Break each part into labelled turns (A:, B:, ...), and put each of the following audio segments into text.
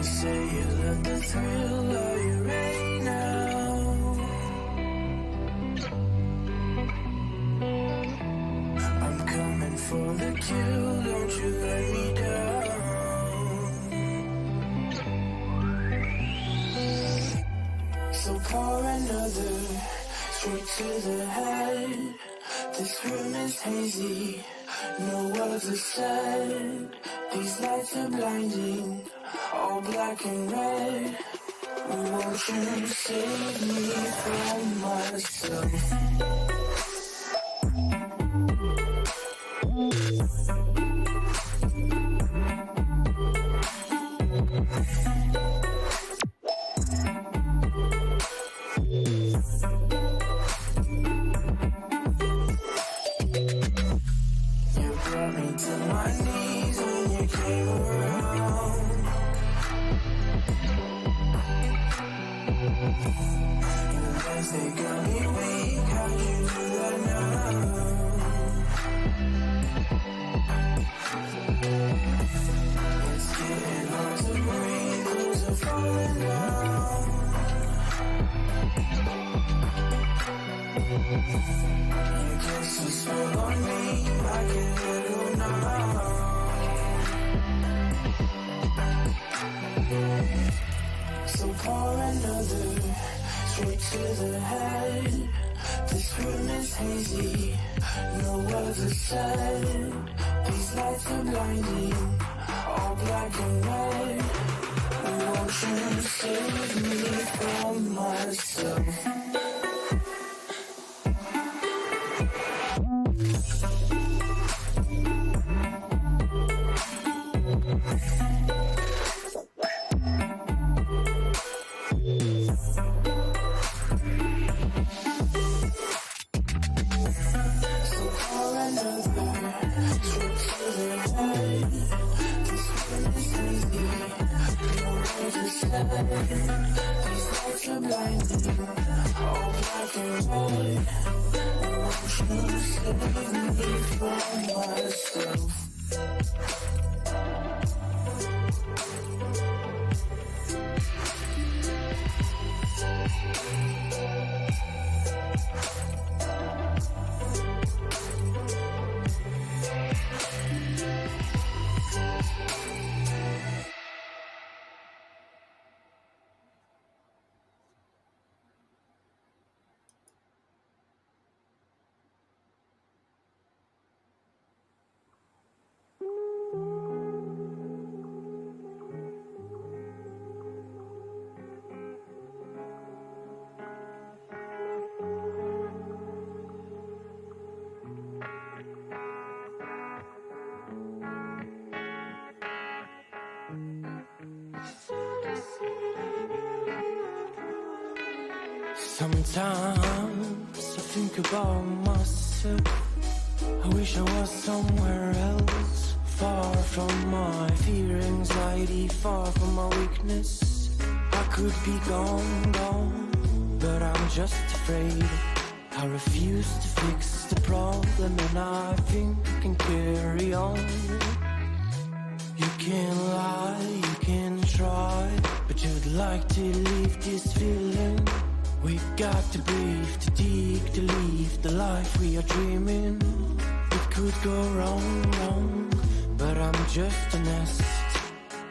A: say you love the thrill, are you ready now? I'm coming for the kill, don't you let me down. So pour another, straight to the head. This room is hazy, no words are said. These lights are blinding, all black and red. Won't you save me from myself? They got me weak, how'd you do that now? It's getting hard to breathe, clothes are falling down. You guess you spell on me, I can let go now. So pour another, straight to the head. This room is hazy, no words are said. These lights are blinding, all black and red. Won't you save me from myself? These lights are blinding, all black and white. Won't you save me from myself?
B: Sometimes I think about myself. I wish I was somewhere else, far from my fear, anxiety, far from my weakness. I could be gone, but I'm just afraid. I refuse to fix the problem, and I think I can carry on. You can lie, you can try, but you'd like to leave this feeling. We got to breathe, to dig, to live the life we are dreaming. It could go wrong, but I'm just a nest.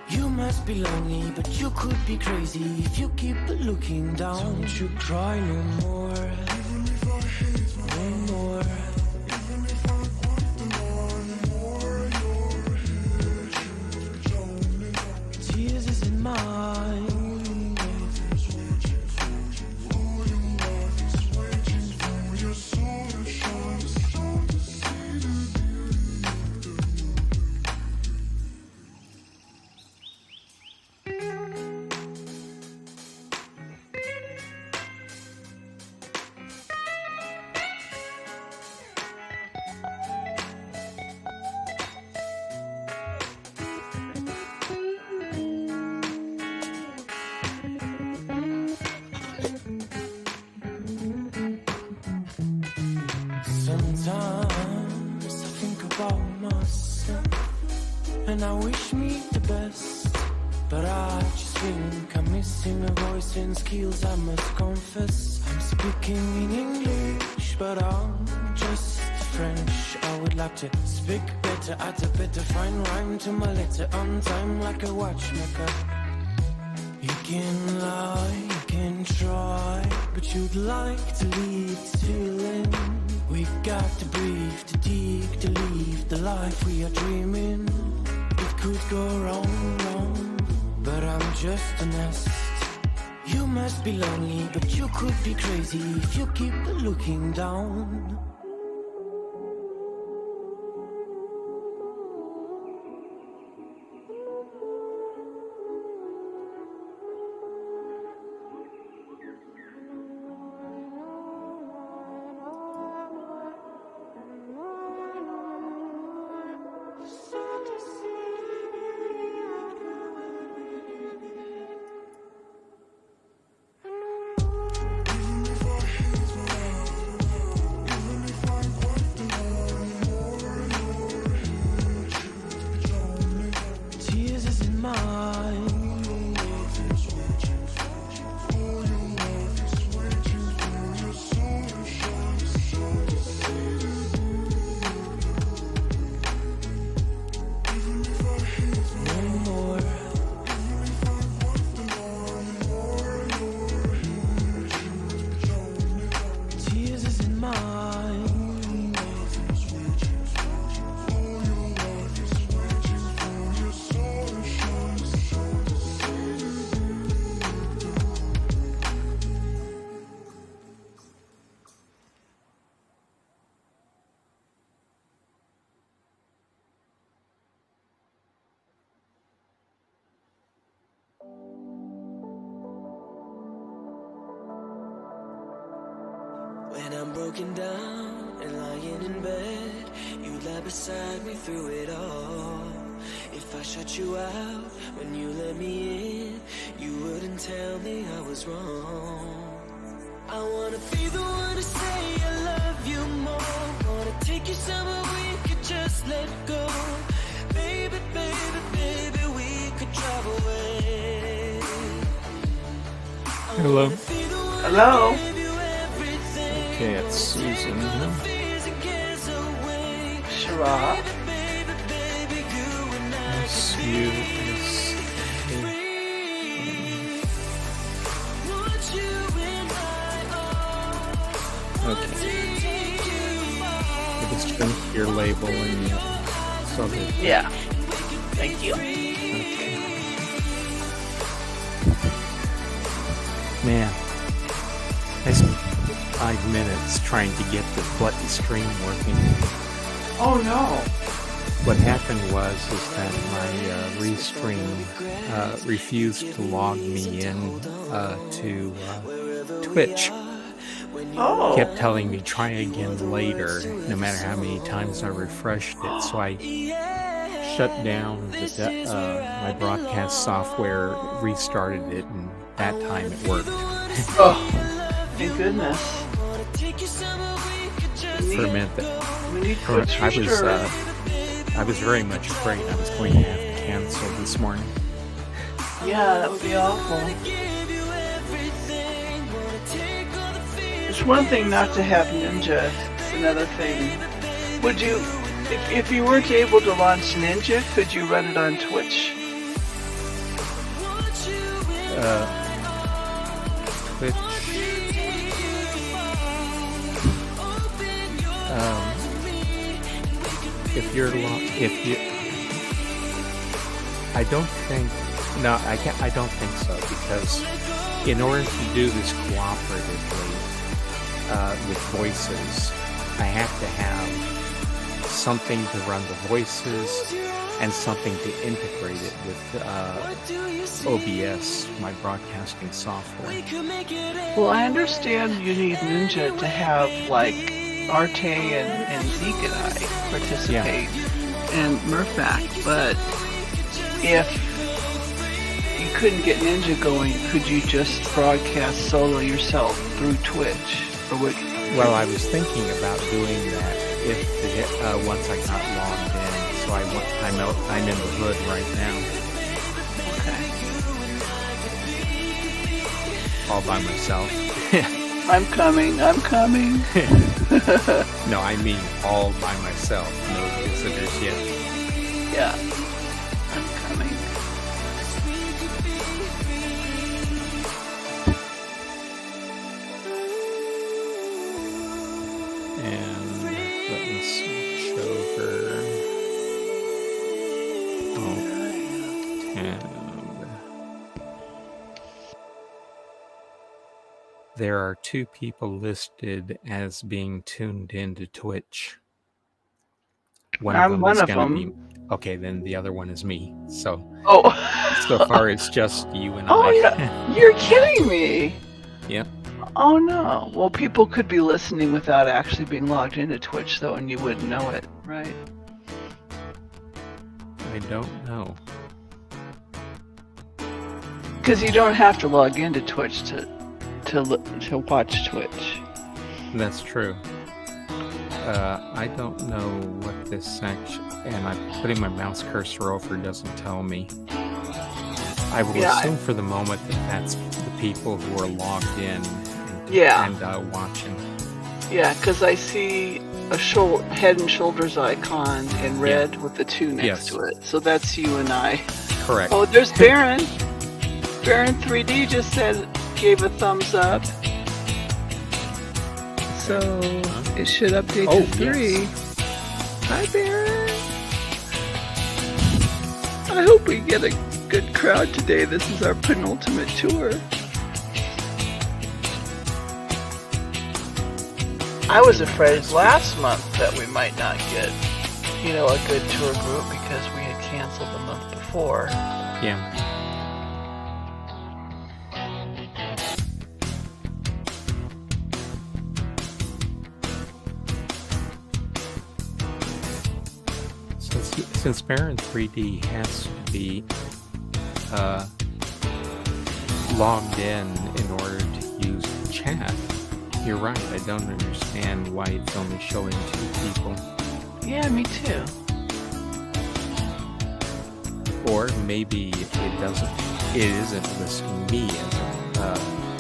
B: You must be lonely, but you could be crazy if you keep looking down. Don't you cry no more, even if I hate no more. Even if I want the more, you're here, you don't know. Tears isn't mine. Sometimes I think about myself, and I wish me the best, but I just think I'm missing a voice and skills, I must confess. I'm speaking in English, but I'm just French. I would like to speak better, add a better fine rhyme to my letter on time like a watchmaker. You can lie, you can try, but you'd like to leave this feeling. We got to breathe, to dig, to leave the life we are dreaming. It could go wrong, but I'm just a nest. You must be lonely, but you could be crazy if you keep looking down. When I'm broken down and lying in bed, you lie beside me through it all. If I shut you out when you let me in, you wouldn't tell me I was wrong. I wanna be the one to say I love you more. Wanna take you somewhere we could just let go. Baby, baby, baby, we could drive away.
C: Hello.
D: Hello.
C: Okay, it's Susan.
D: Shara.
C: Okay. I just print your label and so that.
D: Yeah. Thank you.
C: Okay. Man, I spent 5 minutes trying to get the button screen working.
D: Oh no.
C: What happened was that my Restream refused to log me in to Twitch.
D: Oh.
C: Kept telling me try again later, no matter how many times I refreshed it. So I shut down my broadcast software, restarted it, and that time it worked.
D: Oh, thank goodness.
C: I was very much afraid I was going to have to cancel this morning.
D: Yeah, that would be awful. It's one thing not to have Ninja, it's another thing. Would you, if you weren't able to launch Ninja, could you run it on Twitch?
C: Twitch. I don't think so, because in order to do this cooperatively with voices, I have to have something to run the voices and something to integrate it with OBS, my broadcasting software.
D: Well, I understand you need Ninja to have, like, Arte and Zeke and I participate in Murphac, but if you couldn't get Ninja going, could you just broadcast solo yourself through Twitch? Or would?
C: Well, I was thinking about doing that once I got logged in. So I'm in the hood right now.
D: Okay.
C: all by myself.
D: I'm coming.
C: No, I mean all by myself. No visitors yet.
D: Yeah, I'm coming.
C: And let me switch over. Oh, tab. There are 2 people listed as being tuned into Twitch. One of
D: I'm
C: them
D: one
C: is
D: of
C: going to
D: them.
C: be okay. Then the other one is me. So
D: Oh.
C: far it's just you and
D: Oh,
C: I.
D: yeah. You're kidding me.
C: Yep.
D: Oh, no. Well, people could be listening without actually being logged into Twitch, though, and you wouldn't know it, right?
C: I don't know.
D: Because you don't have to log into Twitch to watch Twitch.
C: That's true. I don't know what this section, and I'm putting my mouse cursor over doesn't tell me. I will assume for the moment that that's the people who are logged in and watching.
D: Yeah, because I see a head and shoulders icon in red with the 2 next to it. So that's you and I.
C: Correct.
D: Oh, there's Baron. Baron 3D just gave a thumbs up. So it should update to 3. Yes. Hi, Baron. I hope we get a good crowd today. This is our penultimate tour. I was afraid last month that we might not get, a good tour group because we had canceled the month before.
C: Yeah. Since Baron 3D has to be logged in order to use the chat, you're right. I don't understand why it's only showing 2 people.
D: Yeah, me too.
C: Or maybe it isn't listing me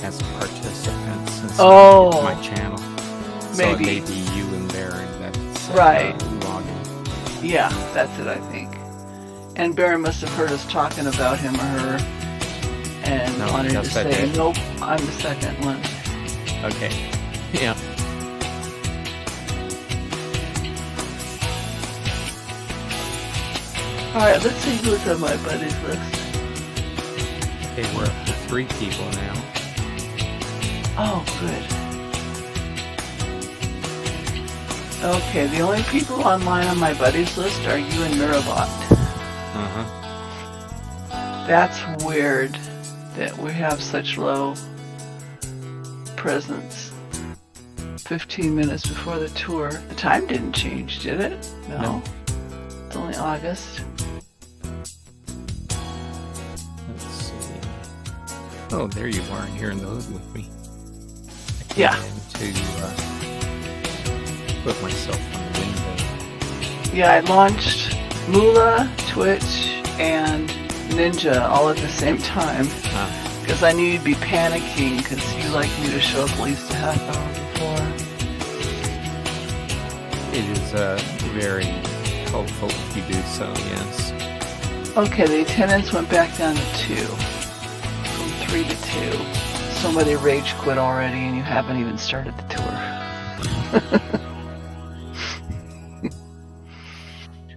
C: as a participant since it's my channel. So it may be you and Baron that's logging.
D: Yeah, that's it, I think. And Baron must have heard us talking about him or her and wanted to say, nope, I'm the second one.
C: Okay. Yeah.
D: Alright, let's see who's on my buddies list.
C: Okay, we're up to 3 people now.
D: Oh, good. Okay, the only people online on my buddies list are you and Mirabot.
C: Uh-huh.
D: That's weird that we have such low presence. 15 minutes before the tour. The time didn't change, did it? No. It's only August.
C: Let's see. Oh, there you are here in the hood with me.
D: Yeah.
C: To put myself on the window.
D: Yeah, I launched Moolah, Twitch, and Ninja all at the same time. Because I knew you'd be panicking because you like me to show up at least a half hour before.
C: It is very helpful if you do so, yes.
D: Okay, the attendance went back down to 2. From 3 to 2. Somebody rage quit already and you haven't even started the tour.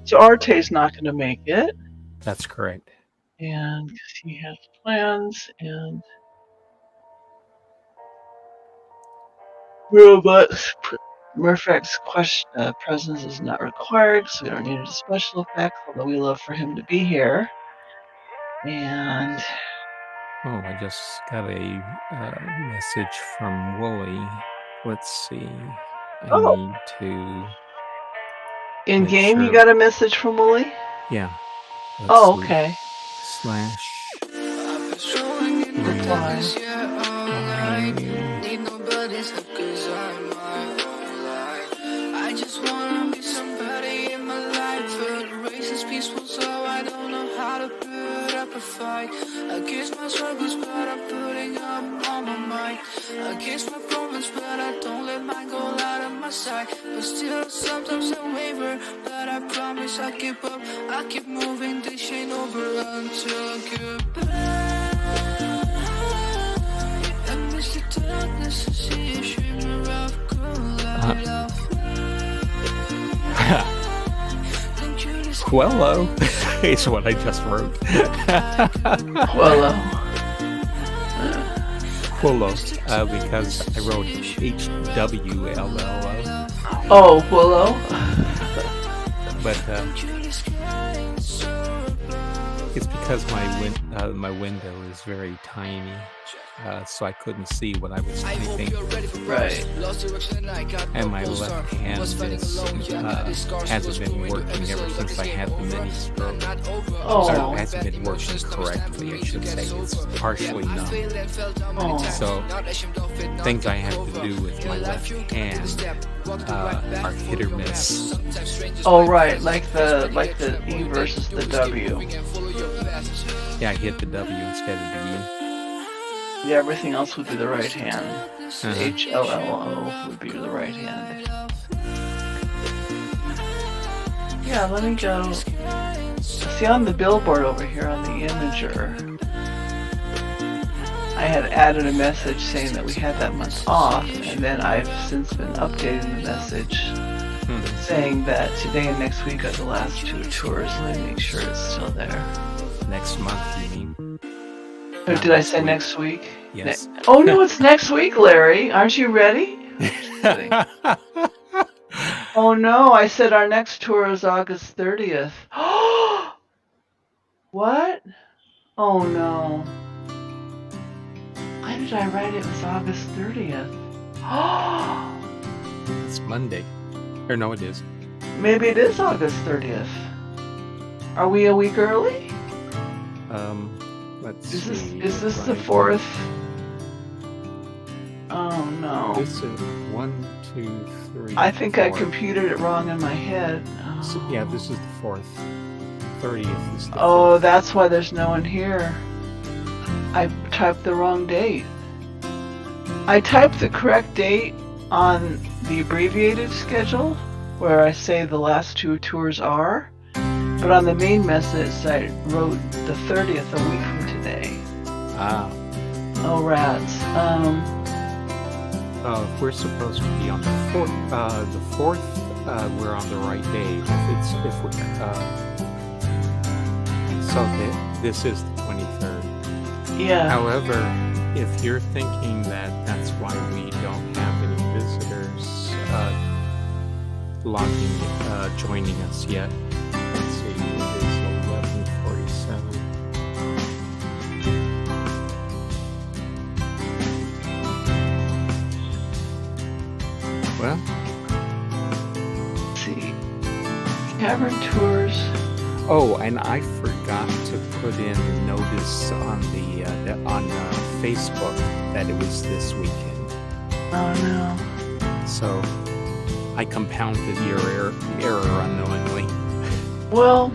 D: So Arte's not going to make it.
C: That's correct.
D: And he has plans and robots. Murphac's presence is not required, so we don't need a special effect, although we love for him to be here. And
C: oh, I just got a message from Wooly. Let's see. I need to.
D: In game, you got a message from Wooly?
C: Yeah.
D: Okay.
C: Slash.
D: Reply.
A: I just wanna be somebody in my life. The race is peaceful, so I don't know how to put up a fight. I guess my my struggles, but I'm putting up all my might. Against my problems, but I don't let mine go out of my sight. But still, sometimes I waver, but I promise I keep up. I keep moving, this ain't over until goodbye. I miss the darkness, I see a shimmer of cool
C: Quello is what I just wrote.
D: Quello.
C: Quello, because I wrote HWLLO.
D: Oh, Quello.
C: But it's because my window is very tiny, so I couldn't see what I was typing.
D: Right.
C: And my left hand hasn't been working ever since I had the mini stroke.
D: Oh.
C: It hasn't been working correctly, I should say. It's partially numb.
D: Oh.
C: So things I have to do with my left hand are hit or miss.
D: Oh, right. Like the E versus the W.
C: Yeah, I hit the W instead of the E.
D: Yeah, everything else would be the right hand. HLLO would be the right hand. Yeah, let me go. See, on the billboard over here on the imager, I had added a message saying that we had that month off, and then I've since been updating the message saying that today and next week are the last 2 tours. Let me make sure it's still there.
C: Next month, you mean?
D: Or did I say next week?
C: Yes.
D: Oh no, it's next week, Larry. Aren't you ready? Oh no, I said our next tour is August 30th. What? Oh no. Why did I write it was August 30th?
C: It's Monday. Or no, it is.
D: Maybe it is August 30th. Are we a week early?
C: Let's see.
D: Is this the 4th? Oh no.
C: This is 1, 2, 3.
D: I think I
C: 4.
D: computed it wrong in my head. Oh.
C: So, yeah, this is the 4th. 30th is the 5th.
D: Oh, that's why there's no one here. I typed the wrong date. I typed the correct date on the abbreviated schedule, where I say the last 2 tours are, but on the main message I wrote the 30th, a week from today.
C: Ah.
D: Oh, rats.
C: We're supposed to be on the 4th, we're on the right day. This is the 23rd.
D: Yeah.
C: However, if you're thinking that that's why we don't have any visitors joining us yet, let's see, it is 11:47. Well,
D: Let's see. Cavern tours.
C: oh, and I forgot to put in a notice on on Facebook that it was this weekend.
D: Oh no.
C: So I compounded your error unknowingly.
D: Well,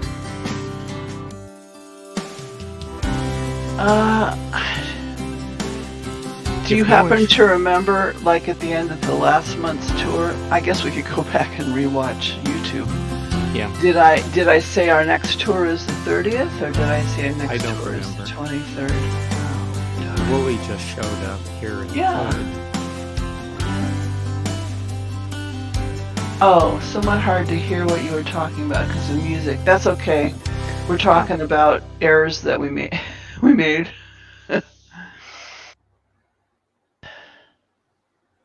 D: do you happen to remember, like at the end of the last month's tour? I guess we could go back and rewatch YouTube.
C: Yeah.
D: Did I say our next tour is the 30th, or did I say our next tour is the 23rd? Oh,
C: Wooly just showed up here in
D: Yeah.
C: the hood.
D: Oh, somewhat hard to hear what you were talking about because of music. That's okay. We're talking about errors that we made.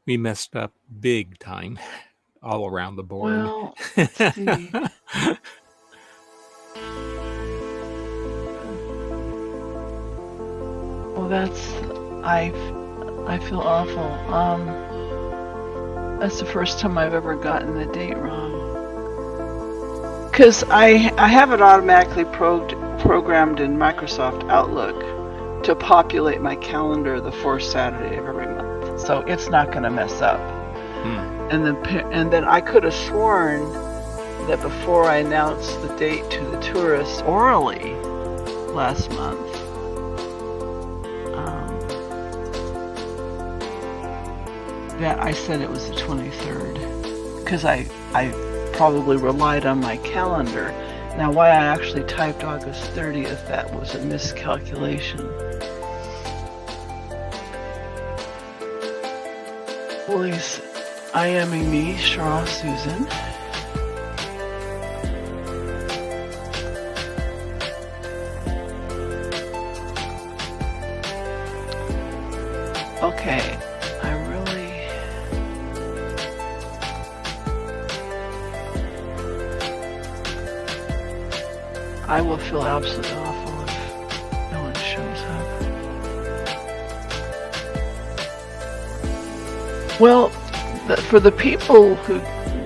C: We messed up big time all around the board.
D: Well, let's see. Well, I feel awful. That's the first time I've ever gotten the date wrong. Because I have it automatically programmed in Microsoft Outlook to populate my calendar the 4th Saturday of every month. So it's not going to mess up. And then I could have sworn that before I announced the date to the tourists orally last month, that I said it was the 23rd because I probably relied on my calendar. Now, why I actually typed August 30th, that was a miscalculation. Please, I am me, Shaw Susan. Okay, I will feel absolutely awful if no one shows up. Well, for the people who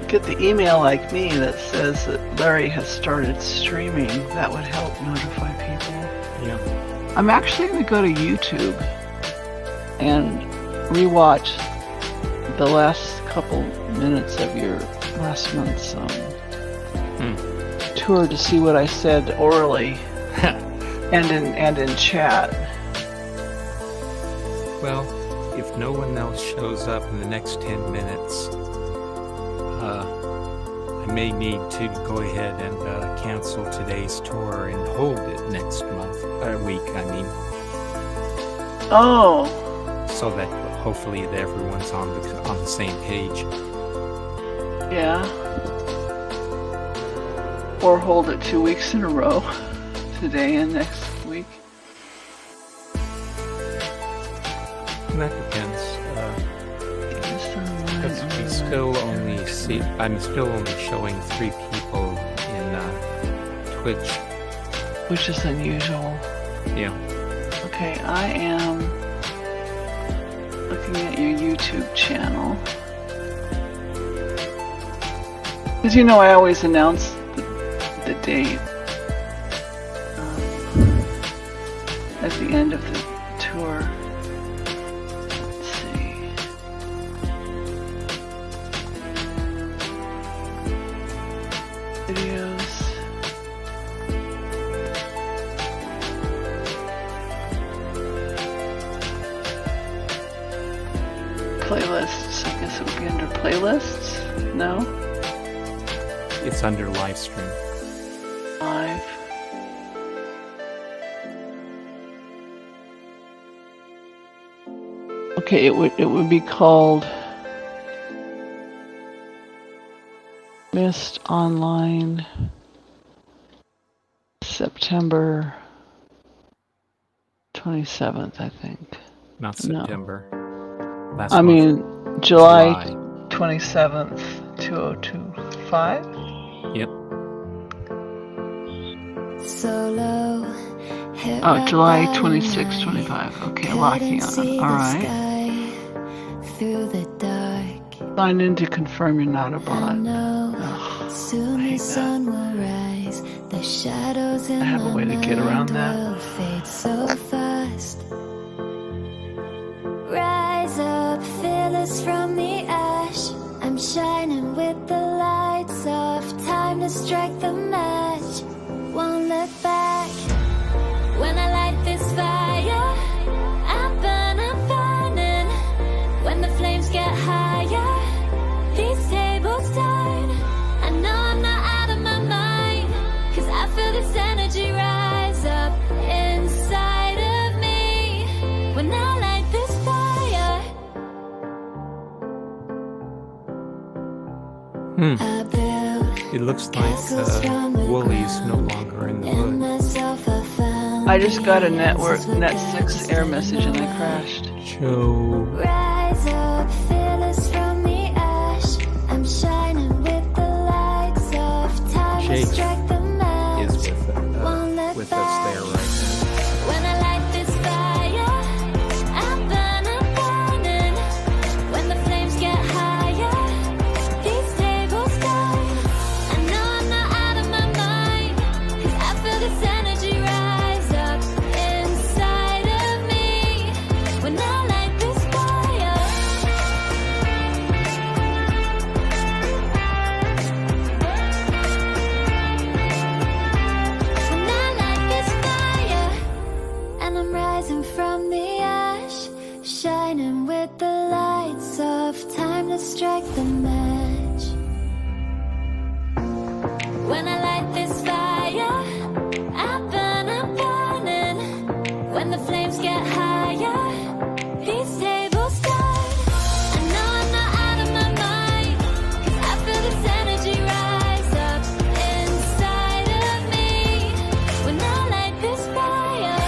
D: get the email like me that says that Larry has started streaming, that would help notify people.
C: Yeah.
D: I'm actually going to go to YouTube and rewatch the last couple minutes of your last month's tour to see what I said orally and in chat.
C: Well, if no one else shows up in the next 10 minutes, I may need to go ahead and cancel today's tour and hold it next week, I mean.
D: Oh.
C: So that hopefully everyone's on the same page.
D: Yeah. Or hold it 2 weeks in a row, today and next week.
C: And that depends. I'm still only showing 3 people in Twitch.
D: Which is unusual.
C: Yeah.
D: Okay, I am looking at your YouTube channel. As you know, I always announce the date at the end of the tour. Let's see. Videos. Playlists. I guess it would be under playlists. No?
C: It's under live stream.
D: Live. Okay, it would be called Myst Online September 27th, I think.
C: Not September.
D: No.
C: Last
D: I
C: month.
D: mean July 27th, 2025.
C: Yep.
D: Oh, July 26, 25. Okay, locking on. Alright. Sign in to confirm you're not a bot. Oh, I hate that. I have a way to get around that.
A: Rise up, fearless from the ash. I'm shining with the lights off. Time to strike the match. Won't look back. When I light this fire, I'm burning. When the flames get higher, these tables turn. I know I'm not out of my mind, 'cause I feel this energy rise up inside of me. When I light this fire,
C: It looks like Woolie's no longer in the hood.
D: I just got a Net 6 error message and I crashed.
C: Joe.
A: rise up, fearless from the ash. I'm shining with the lights off. Time to
C: Jake
A: strike the match.
C: is
A: Won't look
C: with
A: back.
C: us there right
A: When I light this fire, I'm burning. When the flames get higher, these tables turn. I know I'm not out of my mind, 'cause I feel this energy rise up inside of me. When I light this fire, strike the match. When I light this fire, I burn, I'm burning. When the flames get higher, these tables turn. I know I'm not out of my mind, 'cause I feel this energy rise up inside of me. When I light this fire,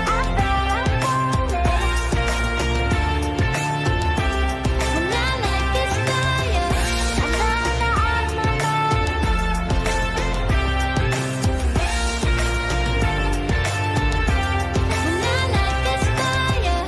A: I burn, I'm burning. When I light this fire, I know I'm not out of my mind. When I light this fire.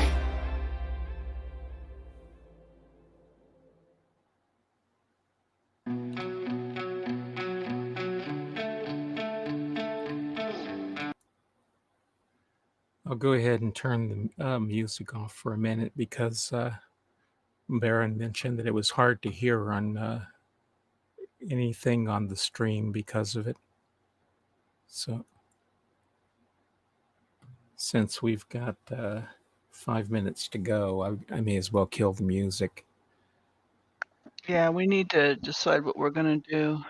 C: I'll go ahead and turn the music off for a minute because Baron mentioned that it was hard to hear on anything on the stream because of it. So, since we've got 5 minutes to go, I may as well kill the music.
D: Yeah, we need to decide what we're gonna do.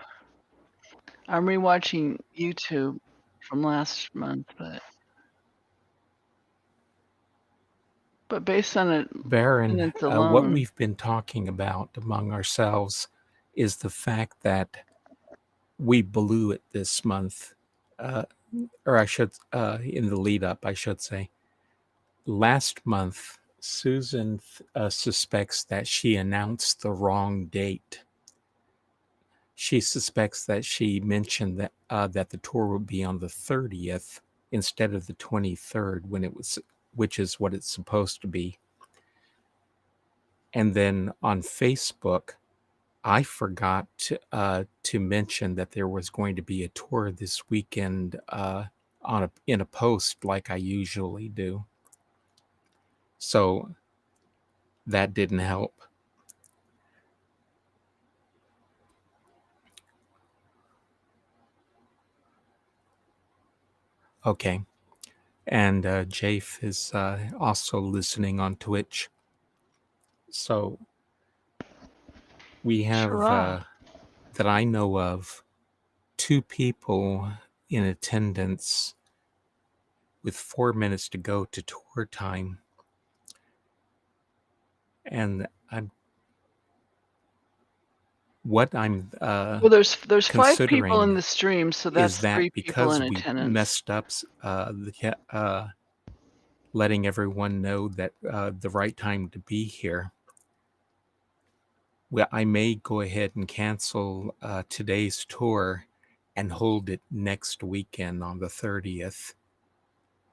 D: I'm rewatching YouTube from last month, but based on it
C: Baron,
D: minutes
C: what
D: alone,
C: we've been talking about among ourselves is the fact that we blew it this month, or I should, in the lead up, I should say. Last month, Susan suspects that she announced the wrong date. She suspects that she mentioned that the tour would be on the 30th instead of the 23rd which is what it's supposed to be. And then on Facebook, I forgot to mention that there was going to be a tour this weekend in a post like I usually do. So that didn't help. Okay. And Jafe is also listening on Twitch. So we have,
D: Sure.
C: that I know of, 2 people in attendance with 4 minutes to go to tour time. And what I'm
D: Well, there's 5 people in
C: considering
D: the stream, so
C: is
D: that's
C: that
D: 3 people
C: because
D: in
C: we
D: attendance.
C: messed up letting everyone know that the right time to be here, well, I may go ahead and cancel today's tour and hold it next weekend on the 30th,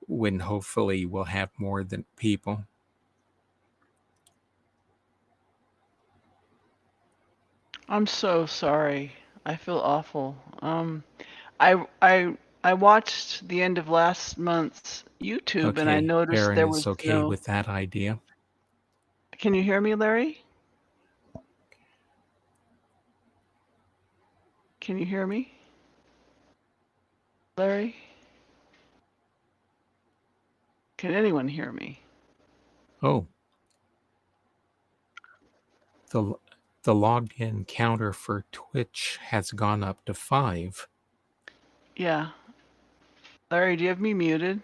C: when hopefully we'll have more than people.
D: I'm so sorry. I feel awful. I watched the end of last month's YouTube and I
C: Okay,
D: noticed
C: Baron
D: there
C: is
D: was
C: okay
D: no.
C: with that idea.
D: Can you hear me, Larry? Can you hear me? Larry? Can anyone hear me?
C: Oh, the logged in counter for Twitch has gone up to 5.
D: Yeah. Larry, do you have me muted?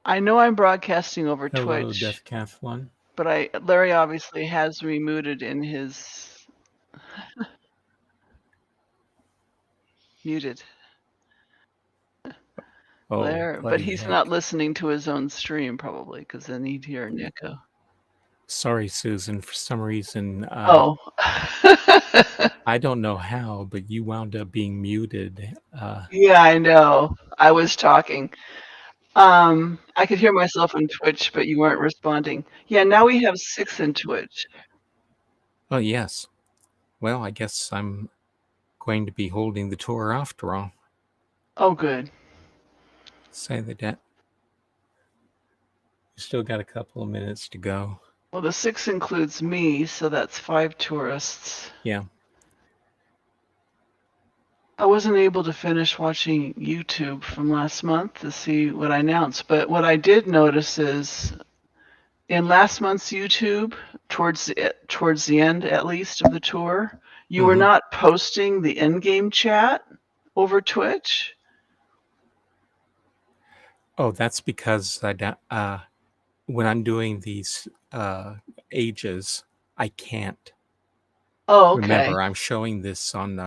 D: I know I'm broadcasting over
C: Hello,
D: Twitch,
C: Deathcathlon.
D: but Larry obviously has me muted in his muted.
C: Oh,
D: Larry, but
C: bloody
D: he's not
C: heck.
D: listening to his own stream probably because then he'd hear an echo.
C: Sorry, Susan. For some reason,
D: Oh.
C: I don't know how, but you wound up being muted.
D: Yeah, I know. I was talking. I could hear myself on Twitch, but you weren't responding. Yeah, now we have 6 in Twitch.
C: Oh, yes. Well, I guess I'm going to be holding the tour after all.
D: Oh, good.
C: Say that. We still got a couple of minutes to go.
D: Well, the 6 includes me, so that's 5 tourists.
C: Yeah.
D: I wasn't able to finish watching YouTube from last month to see what I announced, but what I did notice is in last month's YouTube, towards the end at least of the tour, you were
C: Hmm.
D: not posting the in-game chat over Twitch.
C: Oh, that's because when I'm doing these ages, I can't.
D: Oh, okay.
C: Remember, I'm showing this on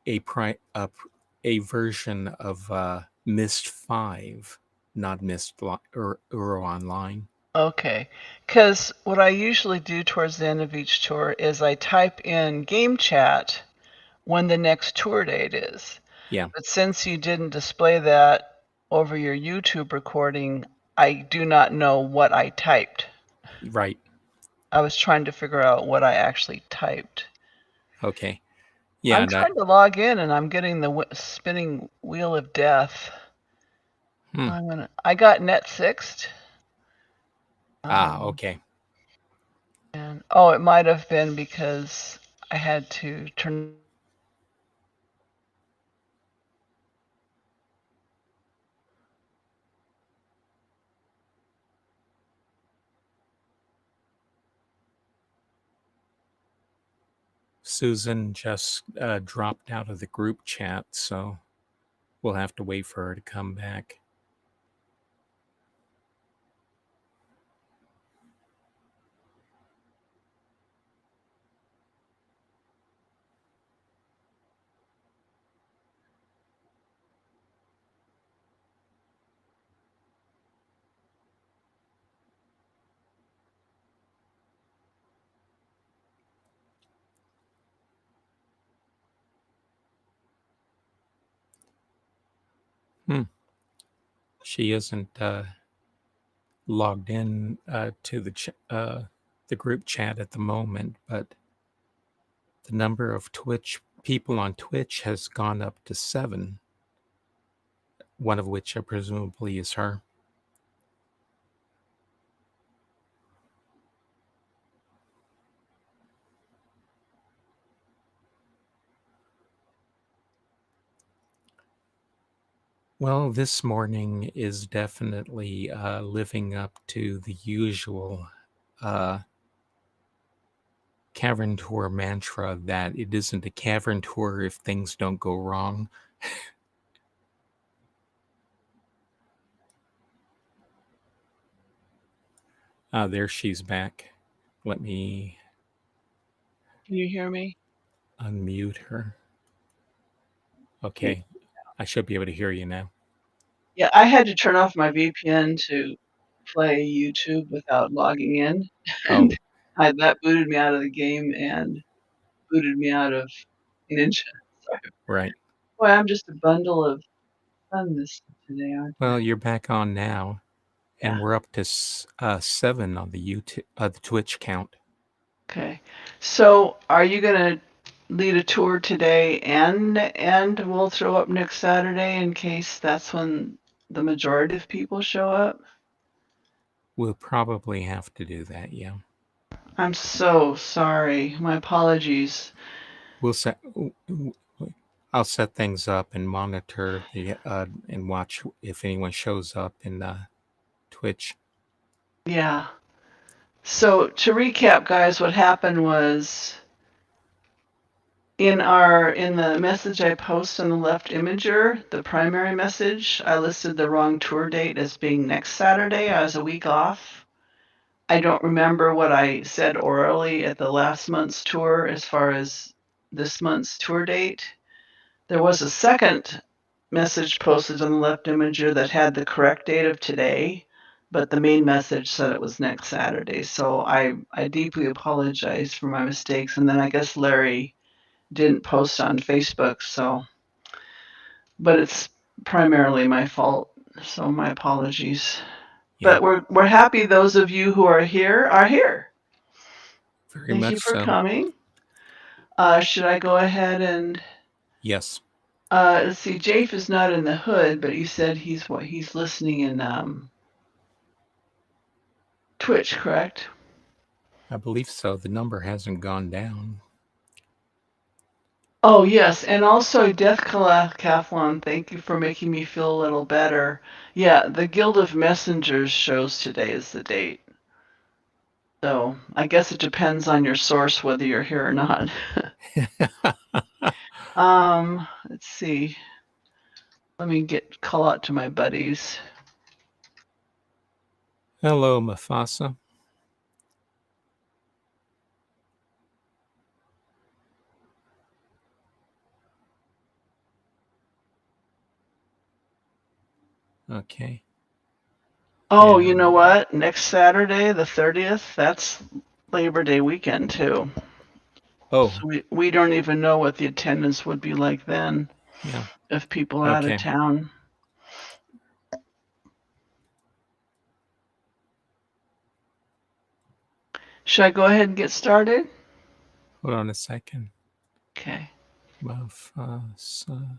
C: a pri- a, a version of Myst 5, not Uro Online.
D: Okay. Because what I usually do towards the end of each tour is I type in game chat when the next tour date is.
C: Yeah,
D: But since you didn't display that over your YouTube recording, I do not know what I typed.
C: right.
D: I was trying to figure out what I actually typed.
C: Okay. Yeah,
D: I'm trying to log in and I'm getting the spinning wheel of death.
C: hmm.
D: I got net sixed. Um,
C: Okay.
D: and oh, it might have been because I had to turn.
C: Susan just dropped out of the group chat, so we'll have to wait for her to come back. Hmm. She isn't logged in to the group chat at the moment, but the number of Twitch people on Twitch has gone up to 7, one of which presumably is her. Well, this morning is definitely living up to the usual uh, cavern tour mantra that it isn't a cavern tour if things don't go wrong. There she's back. Let me
D: Can you hear me?
C: unmute her.
D: Yeah,
C: Okay, I should be able to hear you now.
D: yeah, I had to turn off my VPN to play YouTube without logging in, and
C: Oh,
D: that booted me out of the game and booted me out of Ninja. Sorry.
C: right.
D: Boy, I'm just a bundle of funness today, aren't I?
C: Well, you're back on now,
D: Yeah.
C: and we're up to 7 on the Twitch count.
D: Okay. So, are you gonna lead a tour today and we'll throw up next Saturday in case that's when the majority of people show up?
C: We'll probably have to do that. Yeah,
D: I'm so sorry. My apologies.
C: we'll set. I'll set things up and monitor the and watch if anyone shows up in Twitch.
D: Yeah. So to recap, guys, what happened was in the message I post on the left imager, the primary message, I listed the wrong tour date as being next Saturday. I was a week off. I don't remember what I said orally at the last month's tour as far as this month's tour date. There was a second message posted on the left imager that had the correct date of today, but the main message said it was next Saturday. So I deeply apologize for my mistakes. And then I guess Larry didn't post on Facebook, so but it's primarily my fault. So my apologies.
C: Yeah,
D: But we're happy those of you who are here are here.
C: very
D: Thank you
C: much
D: for
C: so.
D: coming. Should I go ahead and
C: Yes,
D: let's see, Jafe is not in the hood, but he said he's listening in Twitch, correct?
C: I believe so. The number hasn't gone down.
D: Oh, yes, and also Deathcathlon, thank you for making me feel a little better. Yeah, the Guild of Messengers shows today is the date. So I guess it depends on your source whether you're here or not. Let's see. Let me call out to my buddies.
C: Hello, Mufasa. Okay.
D: Oh, you know
C: And
D: what? Next Saturday, the 30th, that's Labor Day weekend too.
C: oh,
D: So we don't even know what the attendance would be like then
C: yeah.
D: if people are out of
C: Okay.
D: town. Should I go ahead and get started?
C: Hold on a second.
D: Okay.
C: Mufasa.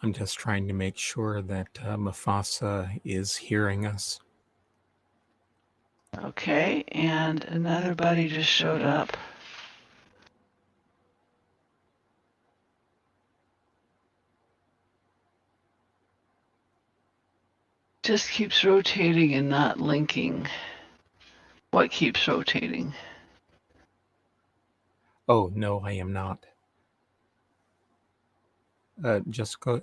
C: I'm just trying to make sure that Mufasa is hearing us.
D: Okay, and another buddy just showed up. Just keeps rotating and not linking. What keeps rotating?
C: Oh no, I am not. Just go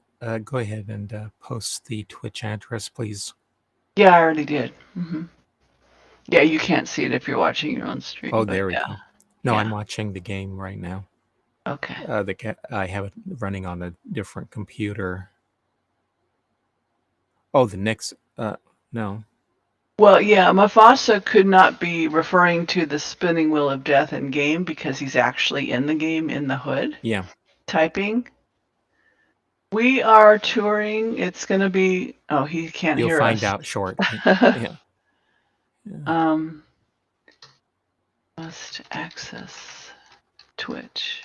C: ahead and post the Twitch address, please.
D: Yeah, I already did. Yeah, you can't see it if you're watching your own stream,
C: Oh,
D: but
C: there we
D: yeah,
C: go. No,
D: yeah.
C: I'm watching the game right now.
D: Okay.
C: I have it running on a different computer. Oh, the next. No.
D: Well, yeah, Mufasa could not be referring to the spinning wheel of death in game because he's actually in the game in the hood
C: Yeah,
D: typing. We are touring. It's going to be. Oh, he can't
C: you'll
D: hear
C: find
D: us.
C: out shortly. Yeah. Yeah.
D: um, must access Twitch.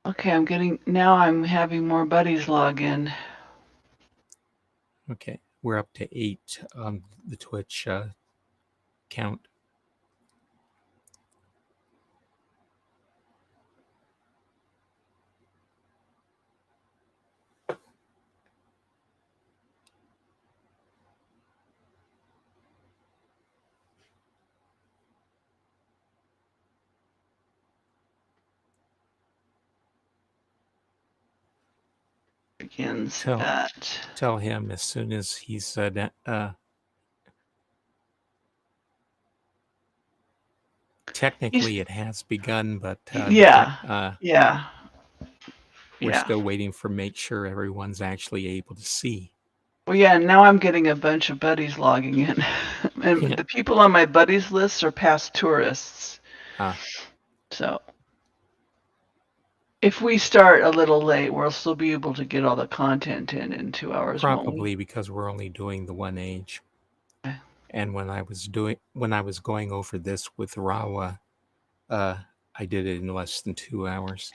D: Okay, I'm having more buddies log in.
C: Okay, we're up to 8 on the Twitch count.
D: Begins
C: Tell
D: at.
C: tell him as soon as he's
D: He's,
C: technically it has begun, but
D: yeah, yeah,
C: we're
D: yeah.
C: still waiting for make sure everyone's actually able to see.
D: Well, yeah, now I'm getting a bunch of buddies logging in. And
C: Yeah.
D: the people on my buddies list are past tourists.
C: Ah,
D: So if we start a little late, we'll still be able to get all the content in 2 hours, won't we?
C: probably because we're only doing the one age.
D: Okay.
C: And when I was going over this with Rawa, uh, I did it in less than 2 hours.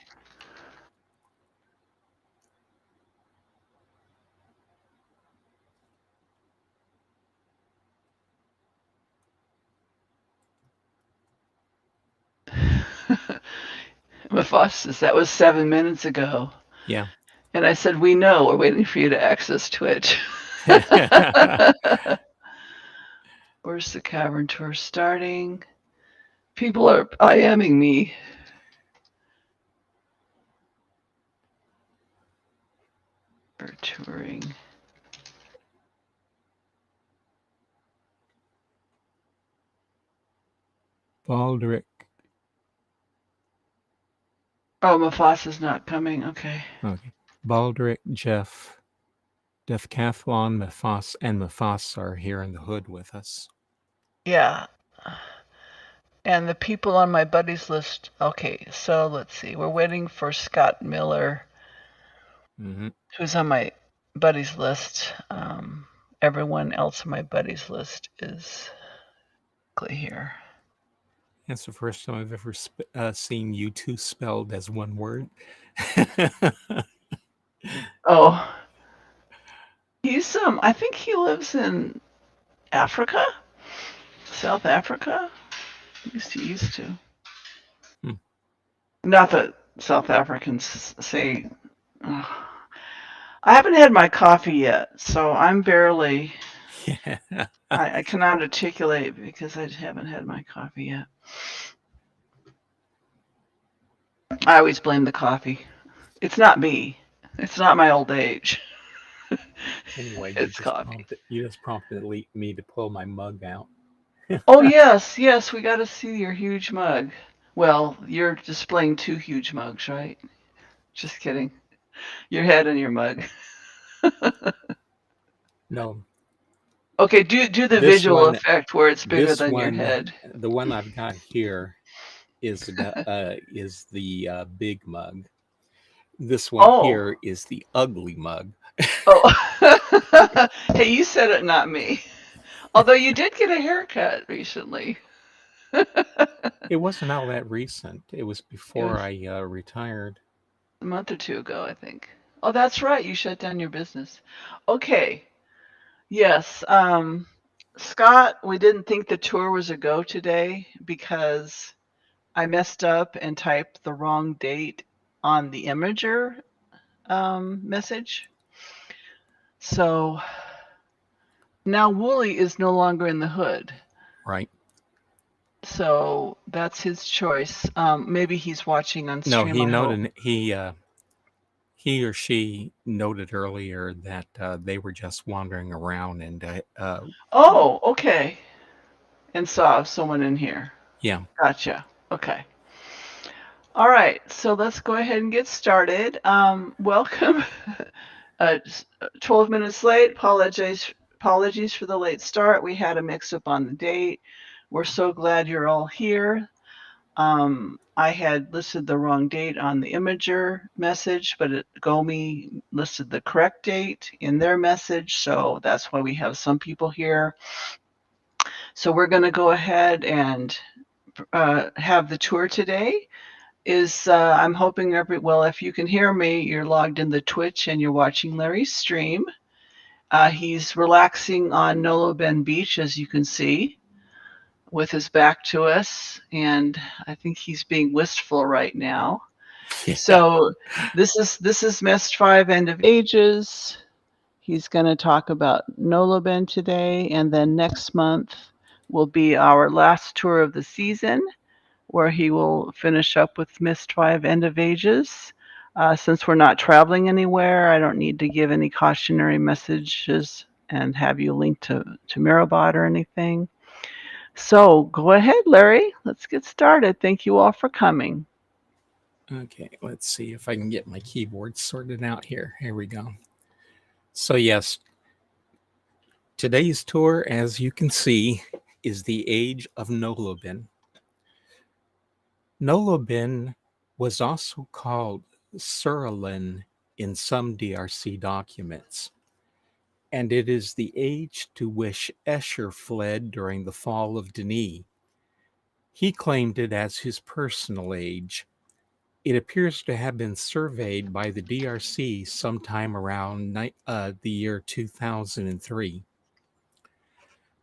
D: Mephistus, that was 7 minutes ago.
C: Yeah.
D: And I said, we know, we're waiting for you to access Twitch. Where's the cavern tour starting? People are IMing me. For touring.
C: Baldric.
D: Oh, Mufasa's not coming. Okay.
C: Okay. Baldric, Jeff, Deathcathlon, Mufasa, and Mufasa are here in the hood with us.
D: Yeah. And the people on my buddies list, okay, so let's see. We're waiting for Scott Miller, who's on my buddies list. Everyone else on my buddies list is here.
C: That's the first time I've ever seen you two spelled as one word.
D: Oh, he's I think he lives in Africa, South Africa. Used to. Not that South Africans say. I haven't had my coffee yet, so I'm barely.
C: Yeah.
D: I cannot articulate because I haven't had my coffee yet. I always blame the coffee. It's not me. It's not my old age.
C: Anyway,
D: it's coffee.
C: You just prompted me to pull my mug out.
D: Oh yes, we got to see your huge mug. Well, you're displaying two huge mugs, right? Just kidding. Your head and your mug.
C: No.
D: Okay, do the visual effect where it's bigger than your head.
C: The one I've got here is the big mug. This one here is the ugly mug.
D: Oh, hey, you said it, not me. Although you did get a haircut recently.
C: It wasn't all that recent. It was before I retired.
D: A month or two ago, I think. Oh, that's right. You shut down your business. Okay. Yes. Scott, we didn't think the tour was a go today because I messed up and typed the wrong date on the imager message. So now Wooly is no longer in the hood.
C: Right.
D: So that's his choice. Maybe he's watching on stream.
C: No, he noted he or she noted earlier that they were just wandering around and.
D: Oh, okay. And saw someone in here.
C: Yeah.
D: Gotcha. Okay. All right. So let's go ahead and get started. Welcome. 12 minutes late. Apologies for the late start. We had a mix-up on the date. We're so glad you're all here. I had listed the wrong date on the imager message, but Gomi listed the correct date in their message, so that's why we have some people here. So we're going to go ahead and have the tour today. I'm hoping if you can hear me, you're logged in the Twitch and you're watching Larry's stream. He's relaxing on Noloben Beach, as you can see, with his back to us, and I think he's being wistful right now. Yeah. So this is Myst 5 End of Ages. He's going to talk about Noloben today, and then next month will be our last tour of the season, where he will finish up with Myst 5 End of Ages. Since we're not traveling anywhere, I don't need to give any cautionary messages and have you link to Mirabot or anything. So go ahead, Larry. Let's get started. Thank you all for coming.
C: Okay, let's see if I can get my keyboard sorted out here. Here we go. So yes, today's tour, as you can see, is the Age of Noloben. Noloben was also called Suralin in some DRC documents, and it is the age to which Escher fled during the fall of Denis. He claimed it as his personal age. It appears to have been surveyed by the DRC sometime around the year 2003.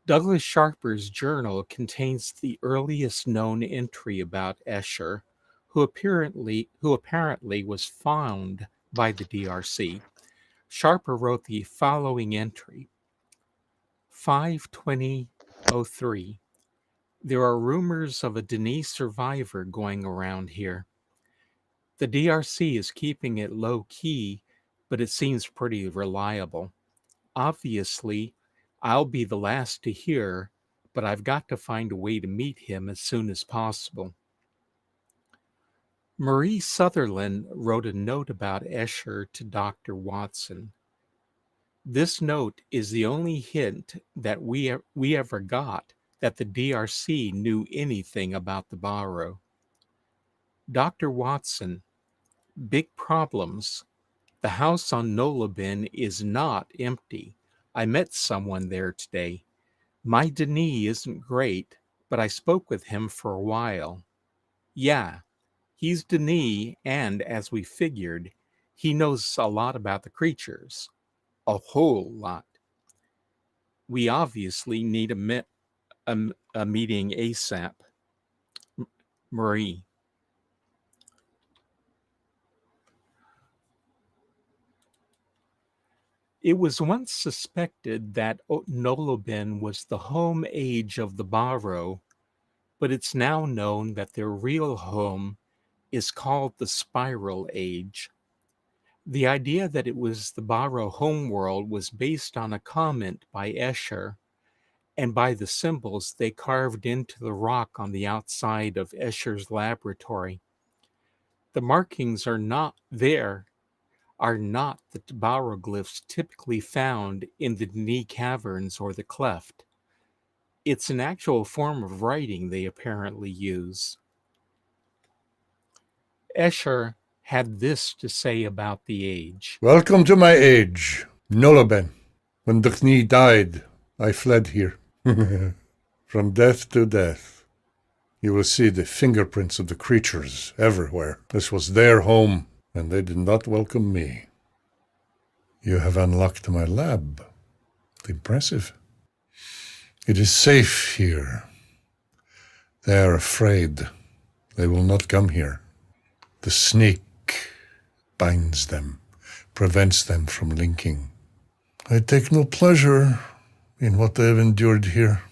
C: Douglas Sharper's journal contains the earliest known entry about Escher, who apparently was found by the DRC. Sharper wrote the following entry: 5/20/03. There are rumors of a Denis survivor going around here. The DRC is keeping it low key, but it seems pretty reliable. Obviously, I'll be the last to hear, but I've got to find a way to meet him as soon as possible. Marie Sutherland wrote a note about Escher to Dr. Watson. This note is the only hint that we ever got that the DRC knew anything about the Barrow. Dr. Watson, big problems. The house on Noloben is not empty. I met someone there today. My Denis isn't great, but I spoke with him for a while. Yeah, he's Denis, and as we figured, he knows a lot about the creatures. A whole lot. We obviously need a meeting ASAP. Marie. It was once suspected that Noloben was the home age of the Barrow, but it's now known that their real home is called the Spiral Age. The idea that it was the Barrow homeworld was based on a comment by Escher and by the symbols they carved into the rock on the outside of Escher's laboratory. The markings are not the baroglyphs typically found in the Denis caverns or the cleft. It's an actual form of writing they apparently use. Escher had this to say about the age.
E: Welcome to my age, Noloben. When Denis died, I fled here. From death to death. You will see the fingerprints of the creatures everywhere. This was their home, and they did not welcome me. You have unlocked my lab. Impressive. It is safe here. They are afraid. They will not come here. The snake binds them, prevents them from linking. I take no pleasure in what they have endured here,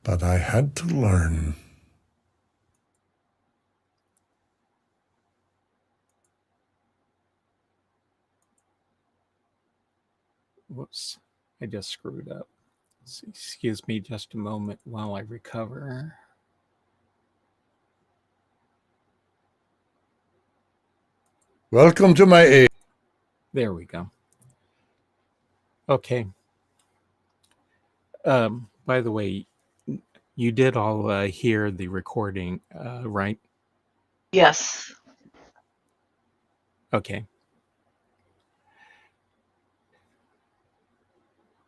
E: but I had to learn.
C: Whoops, I just screwed up. Excuse me just a moment while I recover.
E: Welcome to my age.
C: There we go. Okay. By the way, you did all hear the recording, right?
D: Yes.
C: Okay.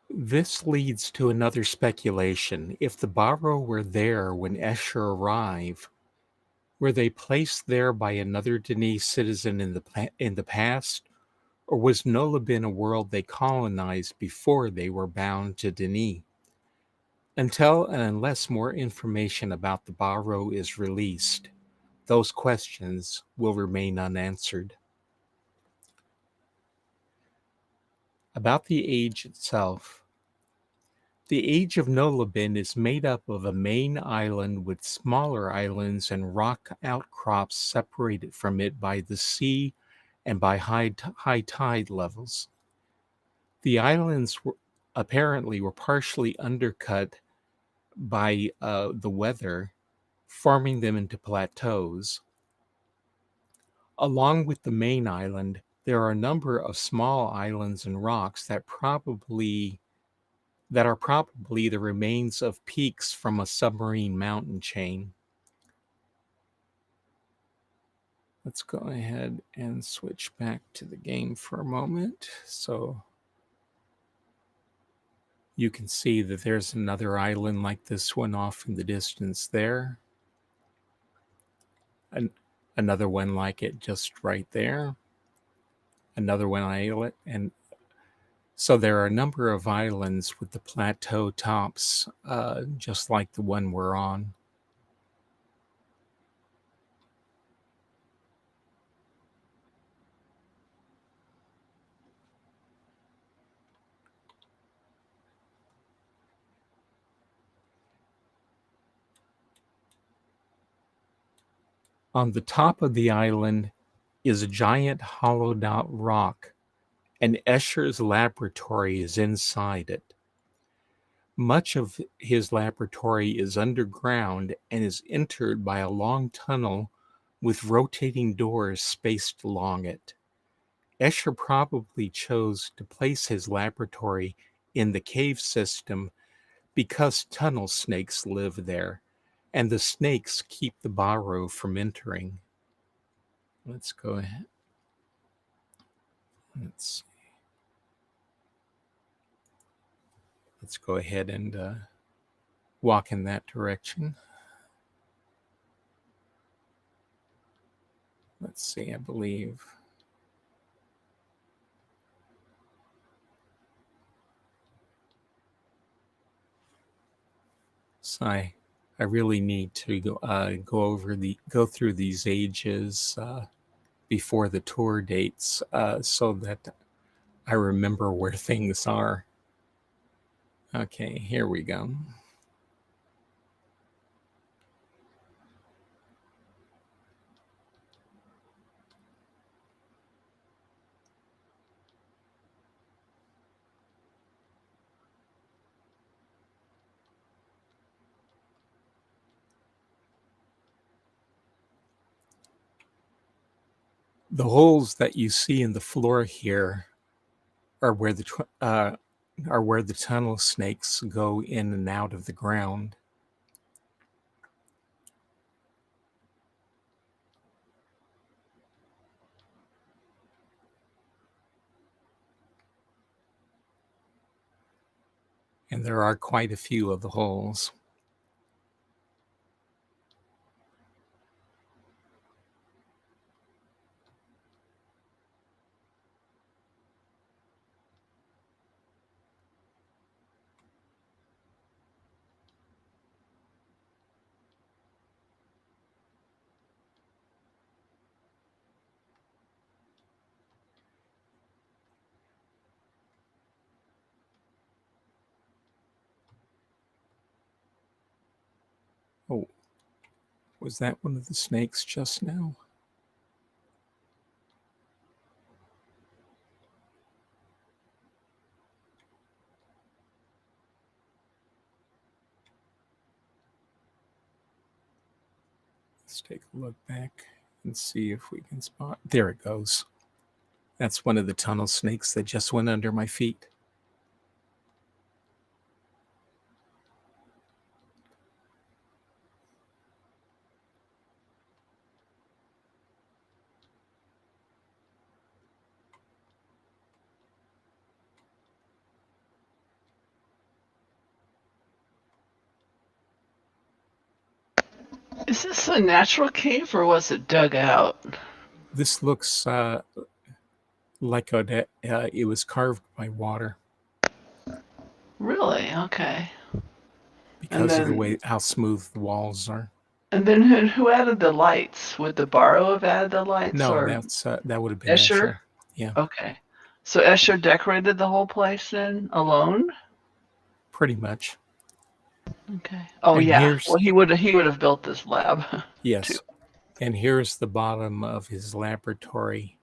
C: This leads to another speculation. If the Barrow were there when Escher arrived, were they placed there by another Denis citizen in the past, or was Noloben a world they colonized before they were bound to Denis? Until and unless more information about the Barrow is released, those questions will remain unanswered. About the age itself, the age of Noloben is made up of a main island with smaller islands and rock outcrops separated from it by the sea and by high tide levels. The islands apparently were partially undercut by the weather, forming them into plateaus. Along with the main island, there are a number of small islands and rocks that are probably the remains of peaks from a submarine mountain chain. Let's go ahead and switch back to the game for a moment. So you can see that there's another island like this one off in the distance there. Another one like it just right there. Another one island. And so there are a number of islands with the plateau tops, just like the one we're on. On the top of the island is a giant hollowed out rock, and Escher's laboratory is inside it. Much of his laboratory is underground and is entered by a long tunnel with rotating doors spaced along it. Escher probably chose to place his laboratory in the cave system because tunnel snakes live there, and the snakes keep the Barrow from entering. Let's go ahead. Let's go ahead and walk in that direction. Let's see, I believe. So I really need to go through these ages before the tour dates so that I remember where things are. Okay, here we go. The holes that you see in the floor here are where the tunnel snakes go in and out of the ground. And there are quite a few of the holes. Oh, was that one of the snakes just now? Let's take a look back and see if we can spot. There it goes. That's one of the tunnel snakes that just went under my feet.
D: Is this a natural cave or was it dug out?
C: This looks like it was carved by water
D: Really? Okay. And
C: because of the
D: then
C: way how smooth the walls are.
D: who added the lights? Would the Barrow have added the lights
C: No,
D: or
C: that would have been
D: Escher?
C: Escher. Yeah,
D: Okay. So Escher decorated the whole place then alone?
C: pretty much.
D: Okay. Oh
C: And
D: yeah.
C: here's
D: Well, he would have built this lab too.
C: yes, and here's the bottom of his laboratory.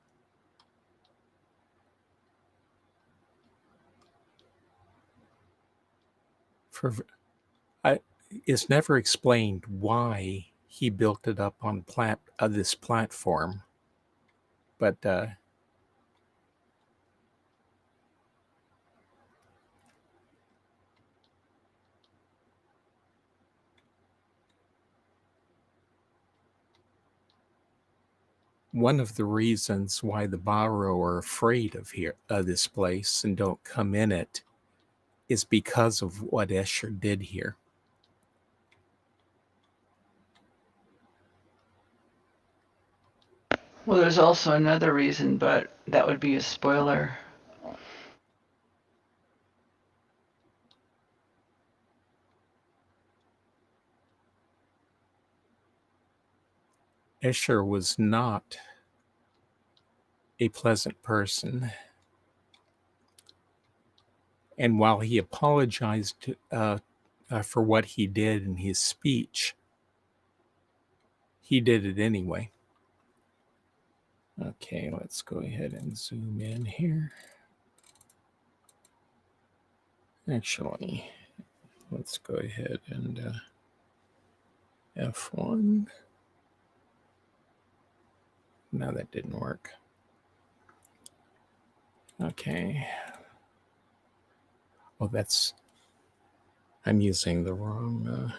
C: For it's never explained why he built it up on this platform, but one of the reasons why the Barrow are afraid of this place and don't come in it is because of what Escher did here.
D: Well, there's also another reason, but that would be a spoiler.
C: Escher was not a pleasant person, and while he apologized for what he did in his speech, he did it anyway. Okay, let's go ahead and zoom in here. Actually, let's go ahead and F1. No, that didn't work. Okay. Oh, that's I'm using the wrong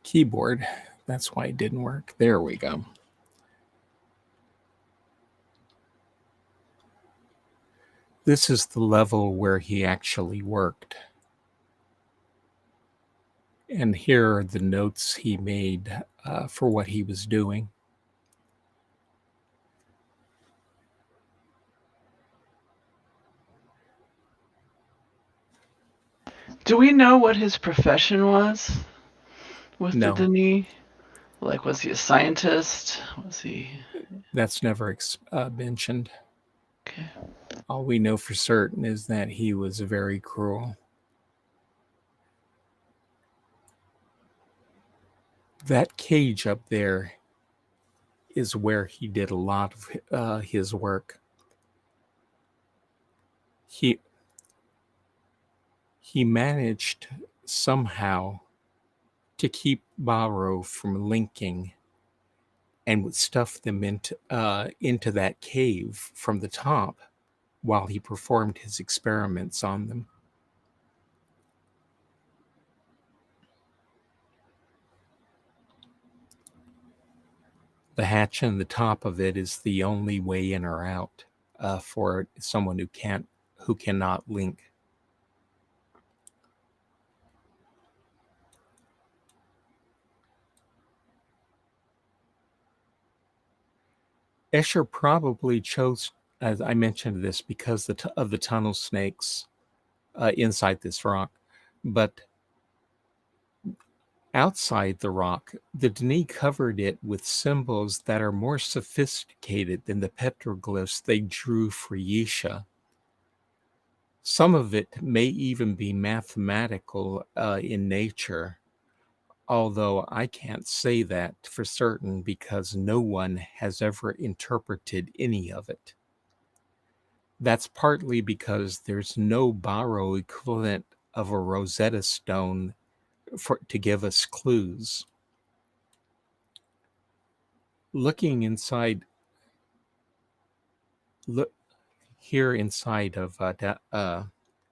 C: keyboard. That's why it didn't work. There we go. This is the level where he actually worked. And here are the notes he made for what he was doing.
D: Do we know what his profession was with the
C: No,
D: Denis? Like, was he a scientist? Was he?
C: that's never mentioned.
D: Okay.
C: All we know for certain is that he was very cruel. That cage up there is where he did a lot of his work. He managed somehow to keep Barrow from linking and would stuff them into that cave from the top while he performed his experiments on them. The hatch in the top of it is the only way in or out for someone who cannot link. Escher probably chose, as I mentioned this, because of the tunnel snakes inside this rock, but outside the rock, the Denis covered it with symbols that are more sophisticated than the petroglyphs they drew for Yisha. Some of it may even be mathematical in nature, although I can't say that for certain because no one has ever interpreted any of it. That's partly because there's no Barrow equivalent of a Rosetta Stone to give us clues. Looking inside, look here inside of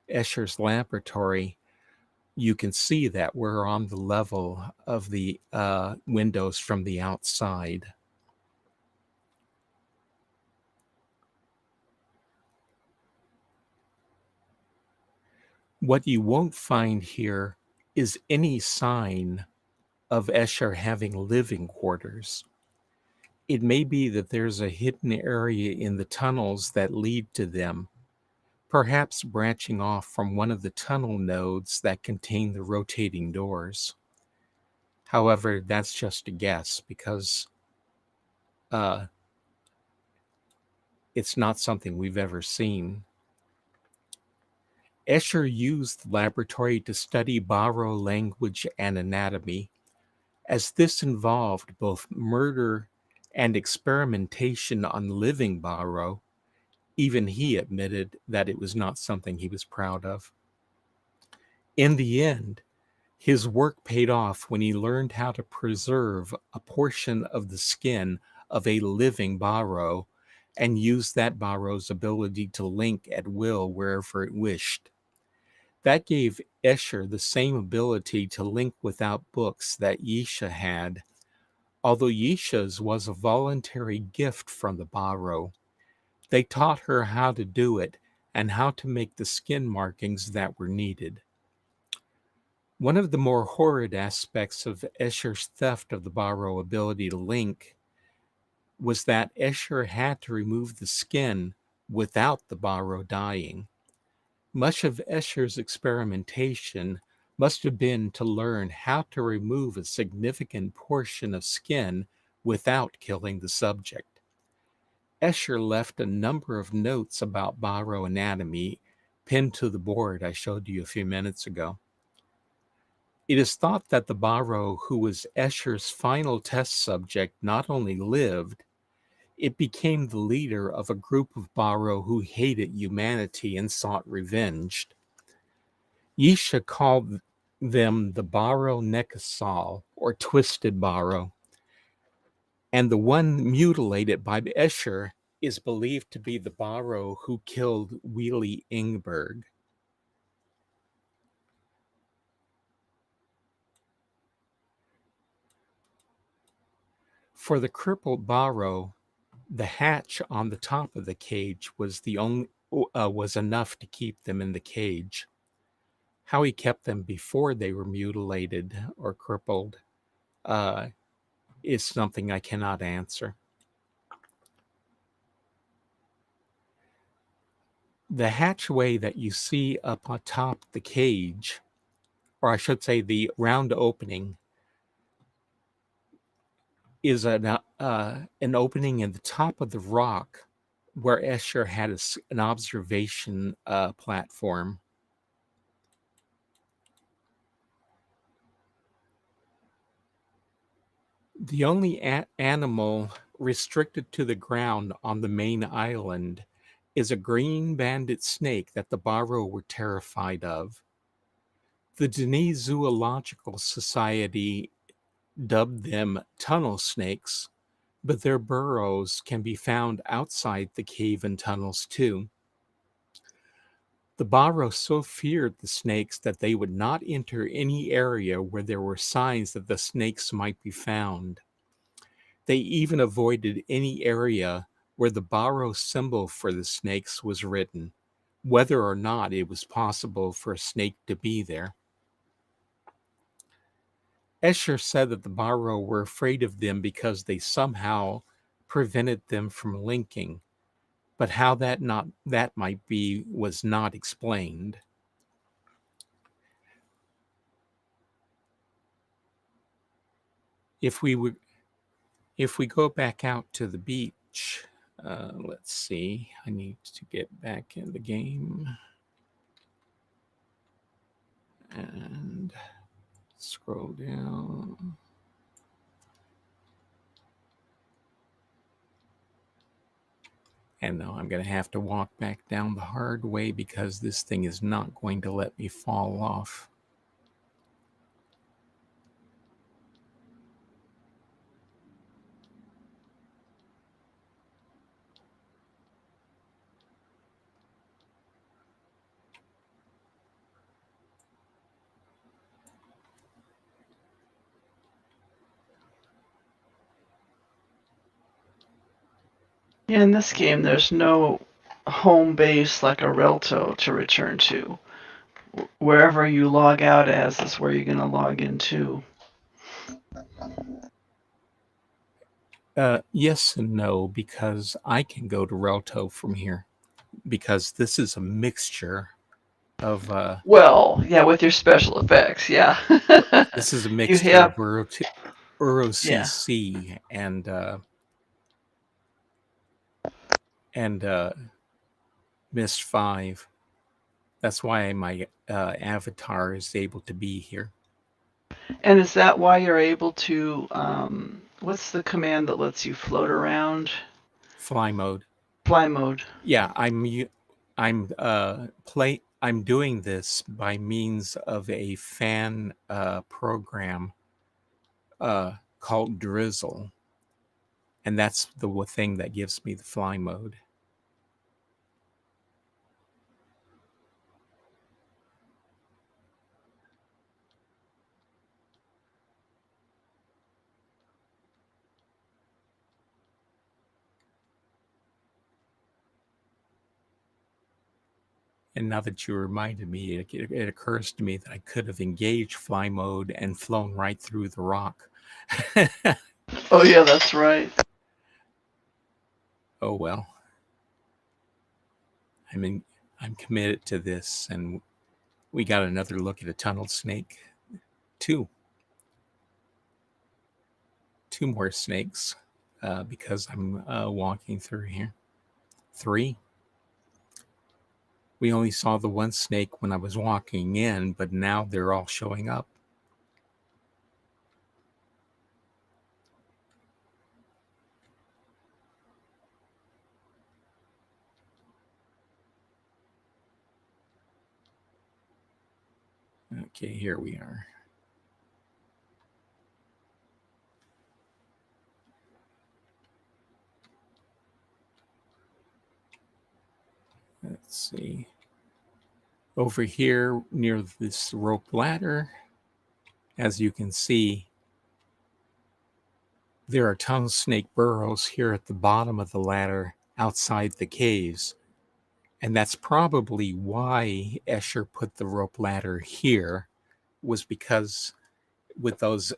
C: Escher's laboratory, you can see that we're on the level of the windows from the outside. What you won't find here is any sign of Escher having living quarters. It may be that there's a hidden area in the tunnels that lead to them, perhaps branching off from one of the tunnel nodes that contain the rotating doors. However, that's just a guess because it's not something we've ever seen. Escher used the laboratory to study Barrow language and anatomy, as this involved both murder and experimentation on living Barrow. Even he admitted that it was not something he was proud of. In the end, his work paid off when he learned how to preserve a portion of the skin of a living Barrow and use that Barrow's ability to link at will wherever it wished. That gave Escher the same ability to link without books that Yisha had, although Yisha's was a voluntary gift from the Barrow. They taught her how to do it and how to make the skin markings that were needed. One of the more horrid aspects of Escher's theft of the Barrow ability to link was that Escher had to remove the skin without the Barrow dying. Much of Escher's experimentation must have been to learn how to remove a significant portion of skin without killing the subject. Escher left a number of notes about Barrow anatomy pinned to the board I showed you a few minutes ago. It is thought that the Barrow who was Escher's final test subject not only lived, it became the leader of a group of Barrow who hated humanity and sought revenge. Yisha called them the Barrow Nekasal, or Twisted Barrow, and the one mutilated by Escher is believed to be the Barrow who killed Wheelie Ingberg. For the crippled Barrow, the hatch on the top of the cage was enough to keep them in the cage. How he kept them before they were mutilated or crippled uh, is something I cannot answer. The hatchway that you see up on top the cage, or I should say the round opening, is an opening in the top of the rock where Escher had an observation platform. The only animal restricted to the ground on the main island is a green banded snake that the Barrow were terrified of. The Denis Zoological Society dubbed them tunnel snakes, but their burrows can be found outside the cave and tunnels too. The Barrow so feared the snakes that they would not enter any area where there were signs that the snakes might be found. They even avoided any area where the Barrow symbol for the snakes was written, whether or not it was possible for a snake to be there. Escher said that the Barrow were afraid of them because they somehow prevented them from linking, but how that might be was not explained. If we go back out to the beach, let's see. I need to get back in the game and scroll down. And now I'm going to have to walk back down the hard way because this thing is not going to let me fall off.
D: Yeah, in this game, there's no home base like a Relto to return to. Wherever you log out as is where you're going to log into.
C: Yes and no, because I can go to Relto from here because this is a mixture of
D: Well, yeah, with your special effects, yeah.
C: this is a
D: You
C: mixture
D: have,
C: of Euro
D: yeah.
C: CC and Myst 5. That's why my avatar is able to be here.
D: And is that why you're able to, what's the command that lets you float around?
C: Fly mode.
D: Fly mode.
C: Yeah, I'm doing this by means of a fan program called Drizzle, and that's the thing that gives me the fly mode. And now that you reminded me, it occurs to me that I could have engaged fly mode and flown right through the rock.
D: Oh, yeah, that's right.
C: Oh well. I'm committed to this, and we got another look at a tunnel snake. Two more snakes because I'm walking through here. 3. We only saw the one snake when I was walking in, but now they're all showing up. Okay, here we are. Let's see. Over here near this rope ladder, as you can see, There are tunnel snake burrows here at the bottom of the ladder outside the caves. And that's probably why Escher put the rope ladder here, was because with those,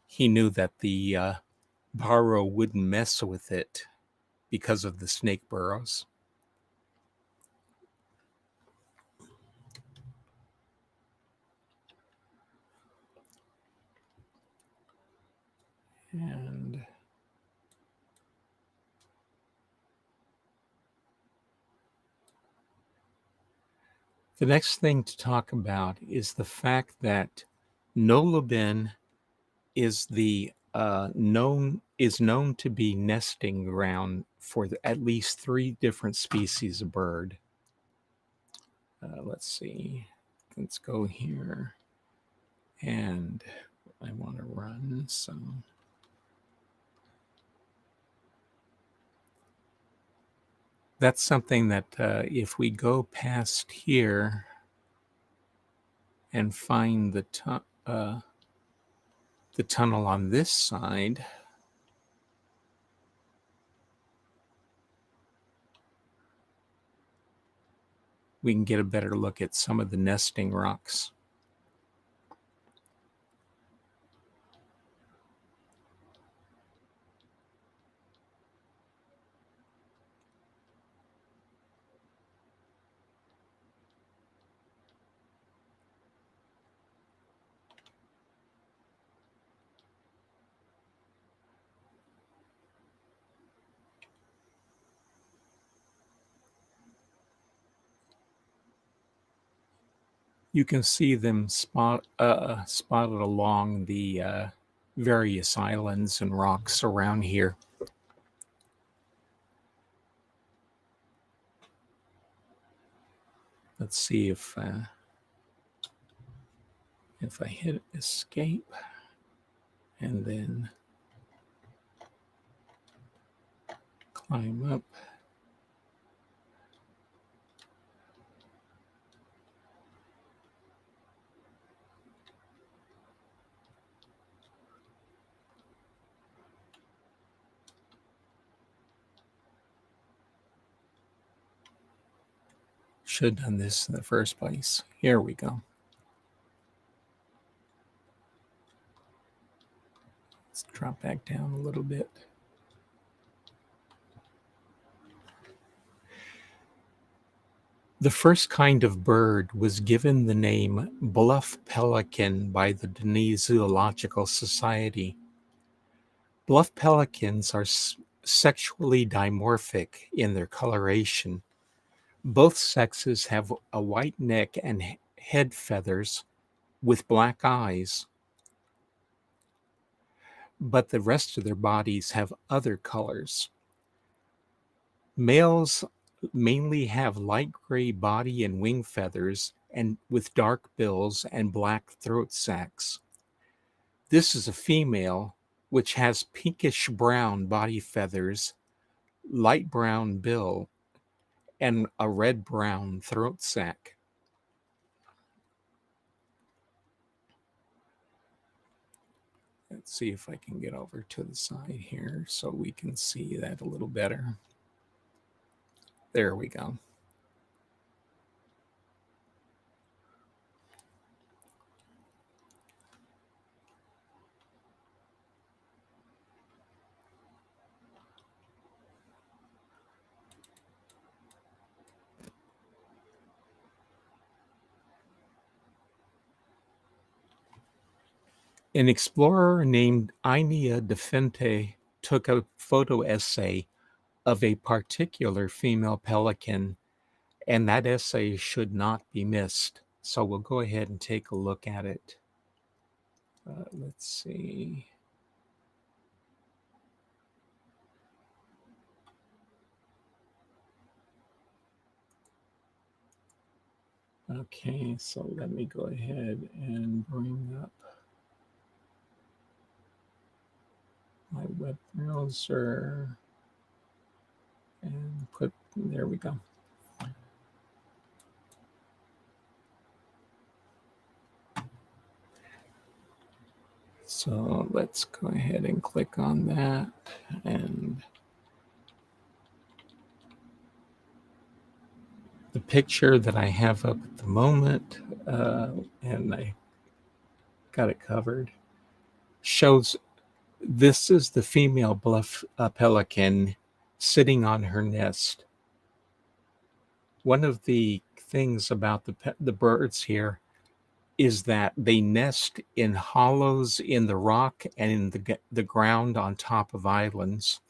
C: he knew that the burrow wouldn't mess with it because of the snake burrows. And the next thing to talk about is the fact that Noloben is known to be nesting ground for at least 3 different species of bird. Let's see. Let's go here, and I want to run some. That's something that if we go past here and find the tunnel on this side, we can get a better look at some of the nesting rocks. You can see them spotted along the various islands and rocks around here. Let's see if I hit escape and then climb up. Should have done this in the first place. Here we go. Let's drop back down a little bit. The first kind of bird was given the name bluff pelican by the Denis Zoological Society. Bluff pelicans are sexually dimorphic in their coloration. Both sexes have a white neck and head feathers with black eyes, but the rest of their bodies have other colors. Males mainly have light gray body and wing feathers and with dark bills and black throat sacs. This is a female, which has pinkish brown body feathers, light brown bill, and a red-brown throat sac. Let's see if I can get over to the side here so we can see that a little better. There we go. An explorer named Ainea de Fente took a photo essay of a particular female pelican, and that essay should not be missed. So we'll go ahead and take a look at it. Let's see. Okay, so let me go ahead and bring up my web browser and there we go. So let's go ahead and click on that, and the picture that I have up at the moment, and I got it covered, shows this is the female bluff pelican sitting on her nest. One of the things about the birds here is that they nest in hollows in the rock and in the ground on top of islands.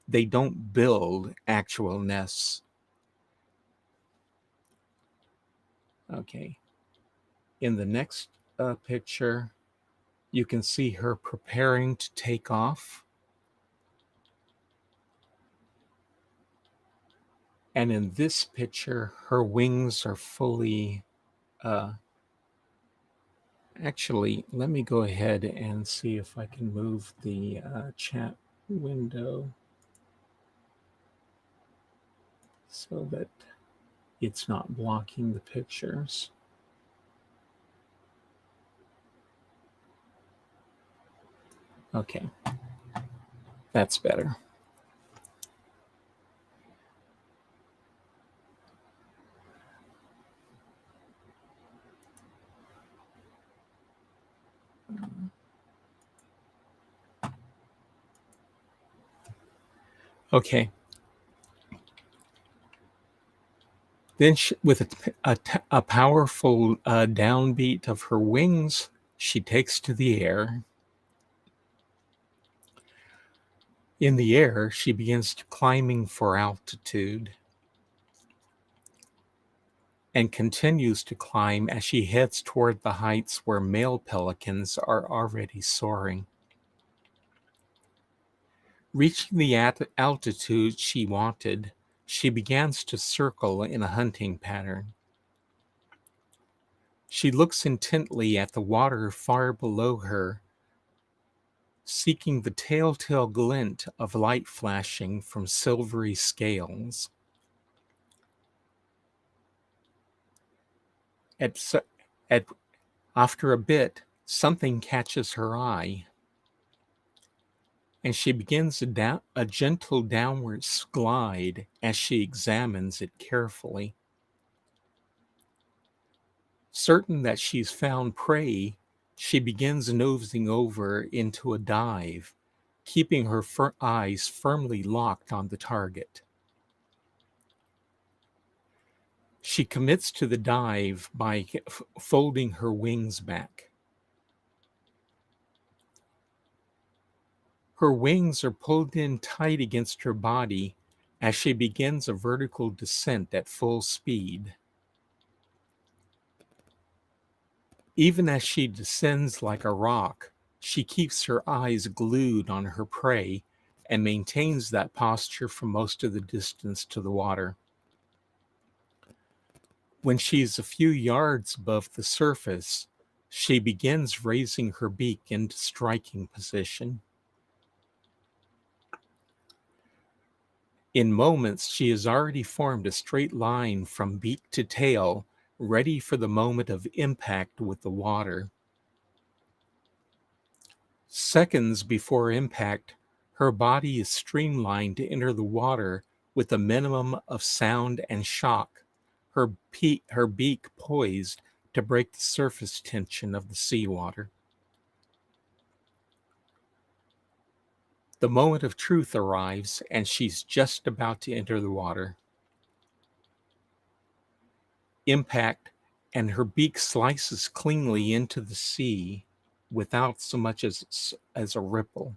C: They don't build actual nests. Okay. In the next picture, you can see her preparing to take off. And in this picture, her wings are fully... Actually, let me go ahead and see if I can move the chat window so that it's not blocking the pictures. Okay, that's better. Okay. Then with a powerful downbeat of her wings, she takes to the air. In the air, she begins climbing for altitude and continues to climb as she heads toward the heights where male pelicans are already soaring. Reaching the altitude she wanted, she begins to circle in a hunting pattern. She looks intently at the water far below her, seeking the telltale glint of light flashing from silvery scales. After a bit, something catches her eye, and she begins a gentle downward glide as she examines it carefully. Certain that she's found prey, she begins nosing over into a dive, keeping her eyes firmly locked on the target. She commits to the dive by folding her wings back. Her wings are pulled in tight against her body as she begins a vertical descent at full speed. Even as she descends like a rock, she keeps her eyes glued on her prey and maintains that posture for most of the distance to the water. When she's a few yards above the surface, she begins raising her beak into striking position. In moments, she has already formed a straight line from beak to tail, ready for the moment of impact with the water. Seconds before impact, her body is streamlined to enter the water with a minimum of sound and shock, her beak poised to break the surface tension of the seawater. The moment of truth arrives, and she's just about to enter the water. Impact, and her beak slices cleanly into the sea without so much as a ripple.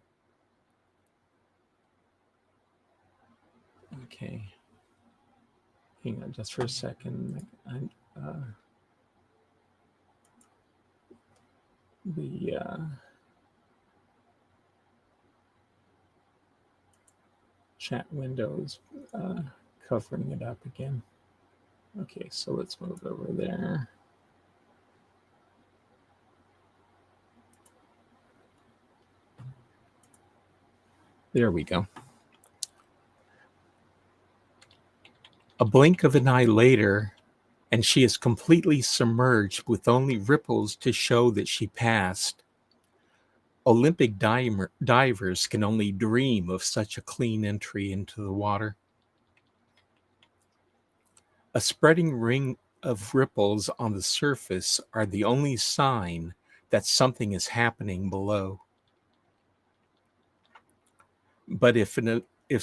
C: Okay. Hang on just for a second. The chat window is covering it up again. Okay, so let's move over there. There we go. A blink of an eye later, and she is completely submerged with only ripples to show that she passed. Olympic divers can only dream of such a clean entry into the water. A spreading ring of ripples on the surface are the only sign that something is happening below. But if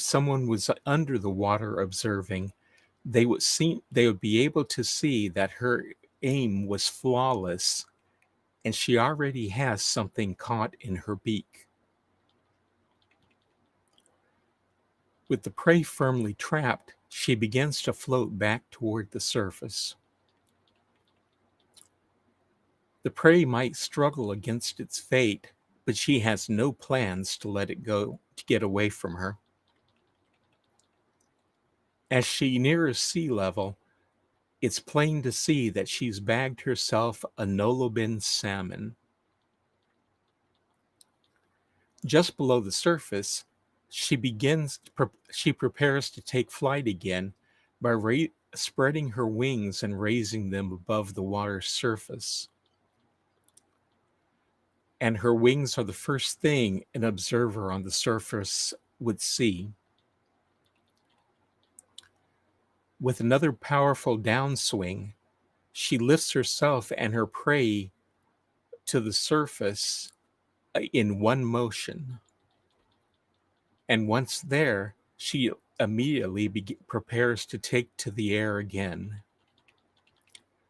C: someone was under the water observing, they would be able to see that her aim was flawless and she already has something caught in her beak. With the prey firmly trapped, she begins to float back toward the surface. The prey might struggle against its fate, but she has no plans to let it go to get away from her. As she nears sea level, it's plain to see that she's bagged herself a Noloben salmon. Just below the surface, she prepares to take flight again by spreading her wings and raising them above the water's surface. And her wings are the first thing an observer on the surface would see. With another powerful downswing, she lifts herself and her prey to the surface in one motion. And once there, she immediately prepares to take to the air again.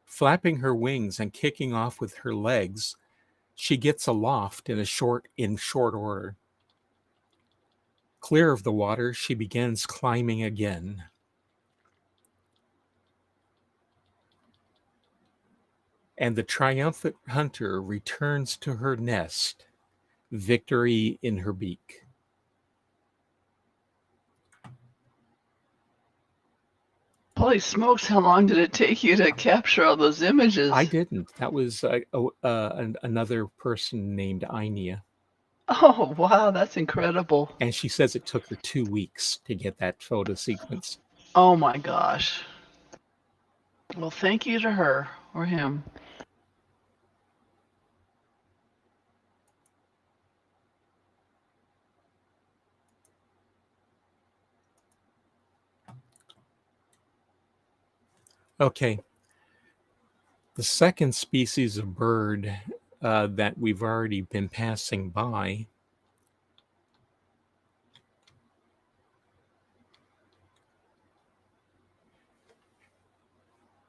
C: Flapping her wings and kicking off with her legs, she gets aloft in short order. Clear of the water, she begins climbing again. And the triumphant hunter returns to her nest, victory in her beak.
D: Holy smokes, how long did it take you to capture all those images?
C: I didn't. That was another person named Ainia.
D: Oh, wow, that's incredible.
C: And she says it took her 2 weeks to get that photo sequence.
D: Oh my gosh. Well, thank you to her or him.
C: Okay. The second species of bird that we've already been passing by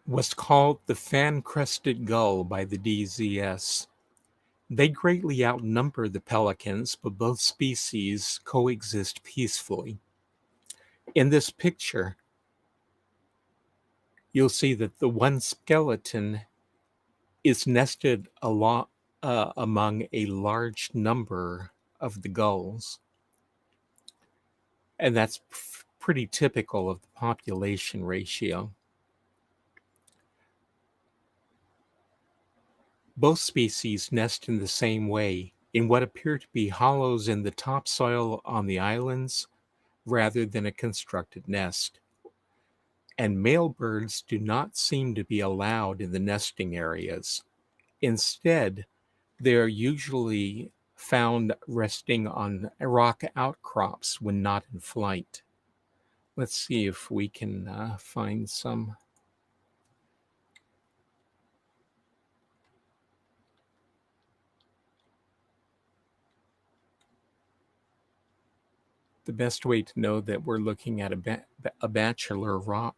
C: was called the fan-crested gull by the DZS. They greatly outnumber the pelicans, but both species coexist peacefully. In this picture, you'll see that the one skeleton is nested among a large number of the gulls. And that's pretty typical of the population ratio. Both species nest in the same way, in what appear to be hollows in the topsoil on the islands rather than a constructed nest. And male birds do not seem to be allowed in the nesting areas. Instead, they are usually found resting on rock outcrops when not in flight. Let's see if we can find some. The best way to know that we're looking at a bachelor rock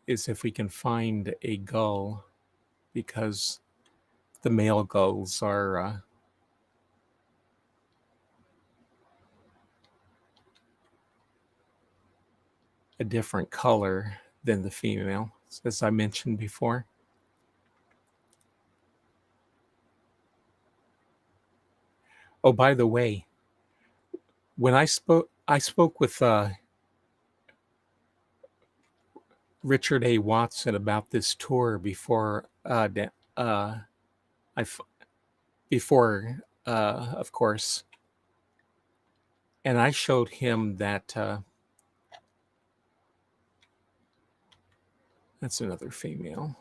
C: is if we can find a gull, because the male gulls are a different color than the female, as I mentioned before. Oh, by the way, when I spoke with Richard A. Watson about this tour before of course, and I showed him that that's another female.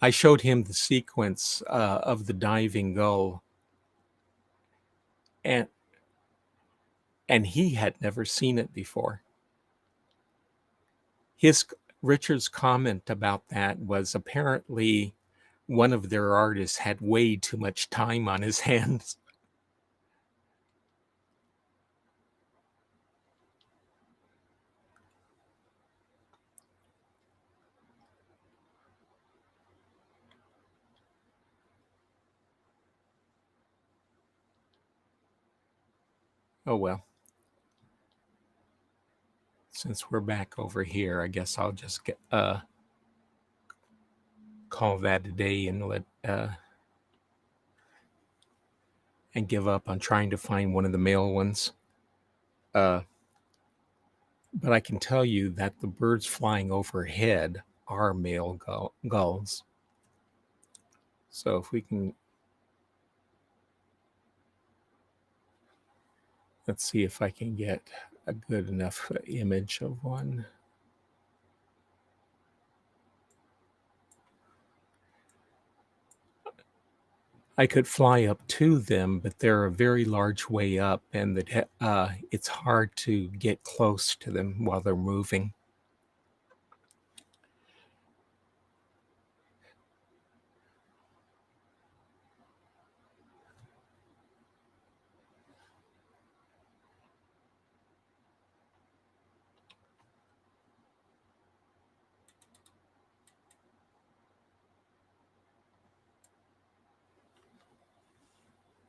C: I showed him the sequence of the diving gull, and he had never seen it before. His Richard's comment about that was apparently one of their artists had way too much time on his hands. Oh well. Since we're back over here, I guess I'll just get call that a day and let and give up on trying to find one of the male ones. But I can tell you that the birds flying overhead are male gulls. So if we can, let's see if I can get a good enough image of one. I could fly up to them, but they're a very large way up, and it's hard to get close to them while they're moving.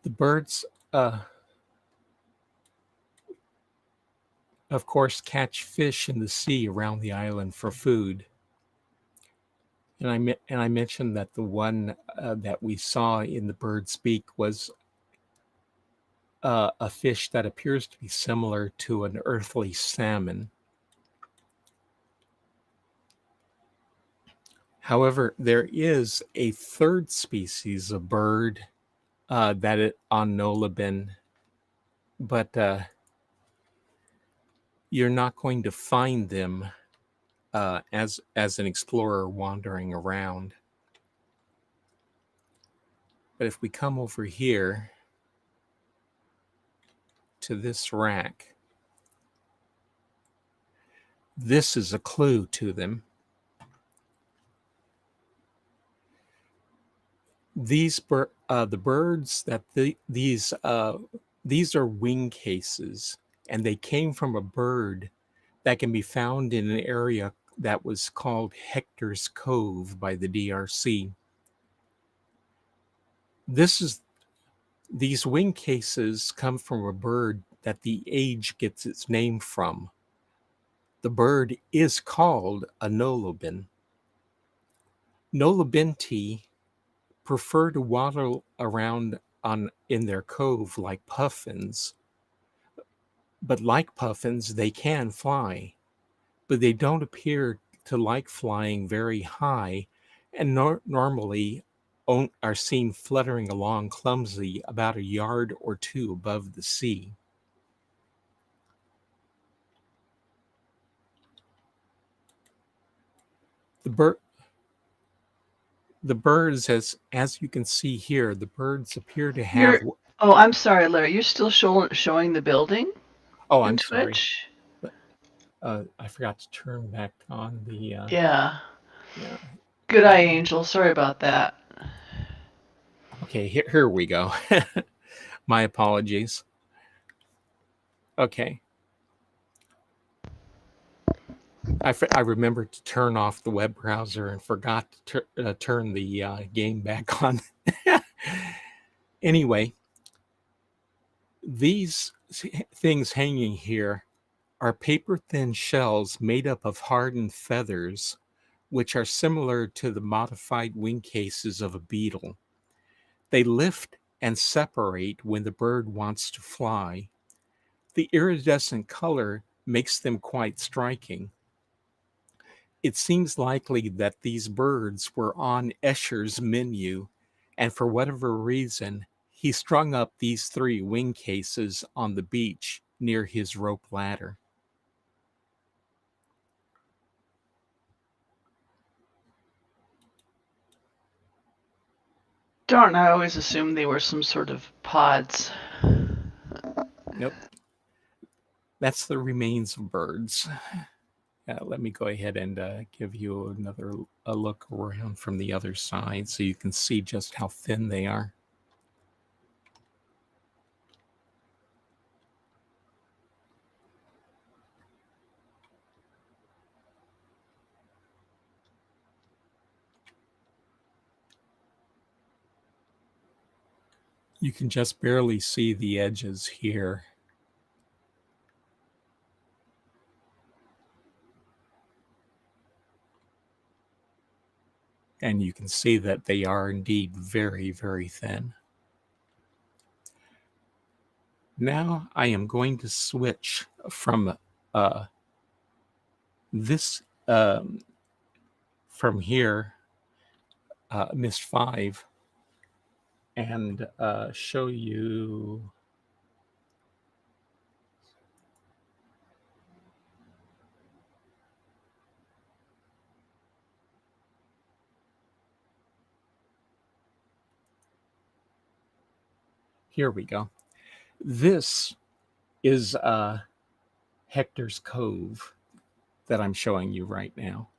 C: The birds, of course, catch fish in the sea around the island for food. And I mentioned that the one that we saw in the bird's beak was a fish that appears to be similar to an earthly salmon. However, there is a third species of bird on Noloben, but you're not going to find them as an explorer wandering around. But if we come over here to this rack, this is a clue to them. These the birds that these are wing cases, and they came from a bird that can be found in an area that was called Hector's Cove by the DRC. These wing cases come from a bird that the age gets its name from. The bird is called a Noloben. Nolobenti prefer to waddle around in their cove like puffins. But like puffins, they can fly, but they don't appear to like flying very high, and normally are seen fluttering along clumsily about a yard or two above the sea. The birds, as you can see here, the birds appear to have.
D: Oh, I'm sorry, Larry. You're still showing the building
C: Oh,
D: in
C: I'm sorry.
D: Twitch?
C: I forgot to turn back on the.
D: Yeah.
C: Yeah.
D: Good eye, Angel. Sorry about that.
C: Okay, here we go. My apologies. Okay. I remembered to turn off the web browser and forgot to turn the game back on. Anyway, these things hanging here are paper-thin shells made up of hardened feathers, which are similar to the modified wing cases of a beetle. They lift and separate when the bird wants to fly. The iridescent color makes them quite striking. It seems likely that these birds were on Escher's menu, and for whatever reason, he strung up these 3 wing cases on the beach near his rope ladder.
D: Darn, I always assumed they were some sort of pods.
C: Nope. That's the remains of birds. Let me go ahead and give you a look around from the other side so you can see just how thin they are. You can just barely see the edges here. And you can see that they are indeed very, very thin. Now I am going to switch from this, from here, Myst 5, and show you. Here we go. This is Hector's Cove that I'm showing you right now.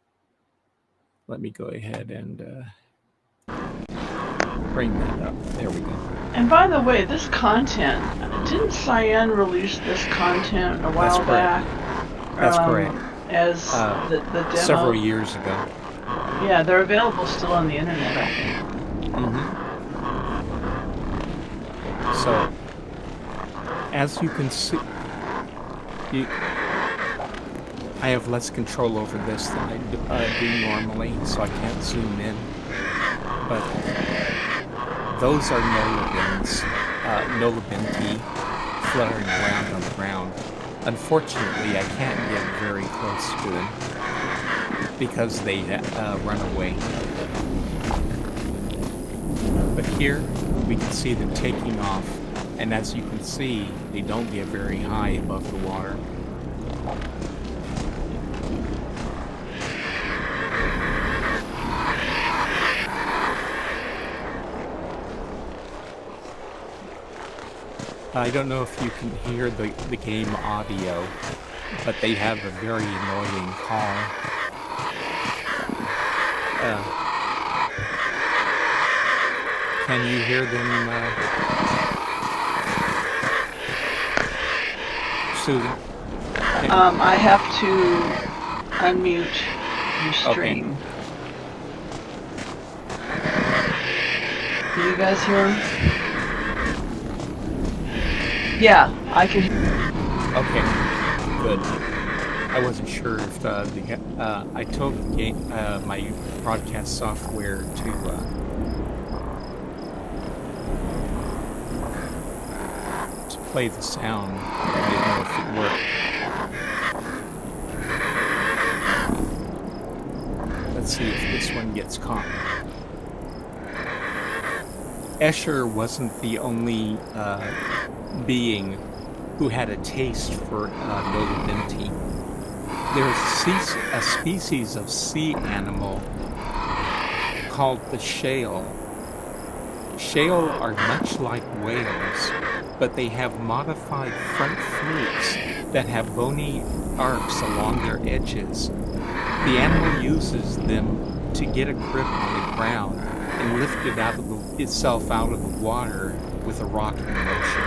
C: Let me go ahead and bring that up. There we go.
D: And by the way, this content, didn't Cyan release this content a while back?
C: That's correct.
D: As the demo?
C: Several years ago.
D: Yeah, they're available still on the internet, I think.
C: Mm-hmm. So, as you can see, I have less control over this than I do normally, so I can't zoom in. But those are Nolobens, Noloben fluttering around on the ground. Unfortunately, I can't get very close to them because they run away. But here, we can see them taking off, and as you can see, they don't get very high above the water. I don't know if you can hear the game audio, but they have a very annoying call. Can you hear them, Susan?
D: I have to unmute your stream. Okay. Do you guys hear them? Yeah, I can.
C: Okay, good. I wasn't sure if I told the game, my broadcast software to play the sound. I didn't know if it worked. Let's see if this one gets caught. Escher wasn't the only being who had a taste for Noloben. There's a species of sea animal called the shale. Shale are much like whales, but they have modified front flukes that have bony arcs along their edges. The animal uses them to get a grip on the ground and lift it itself out of the water with a rocking motion.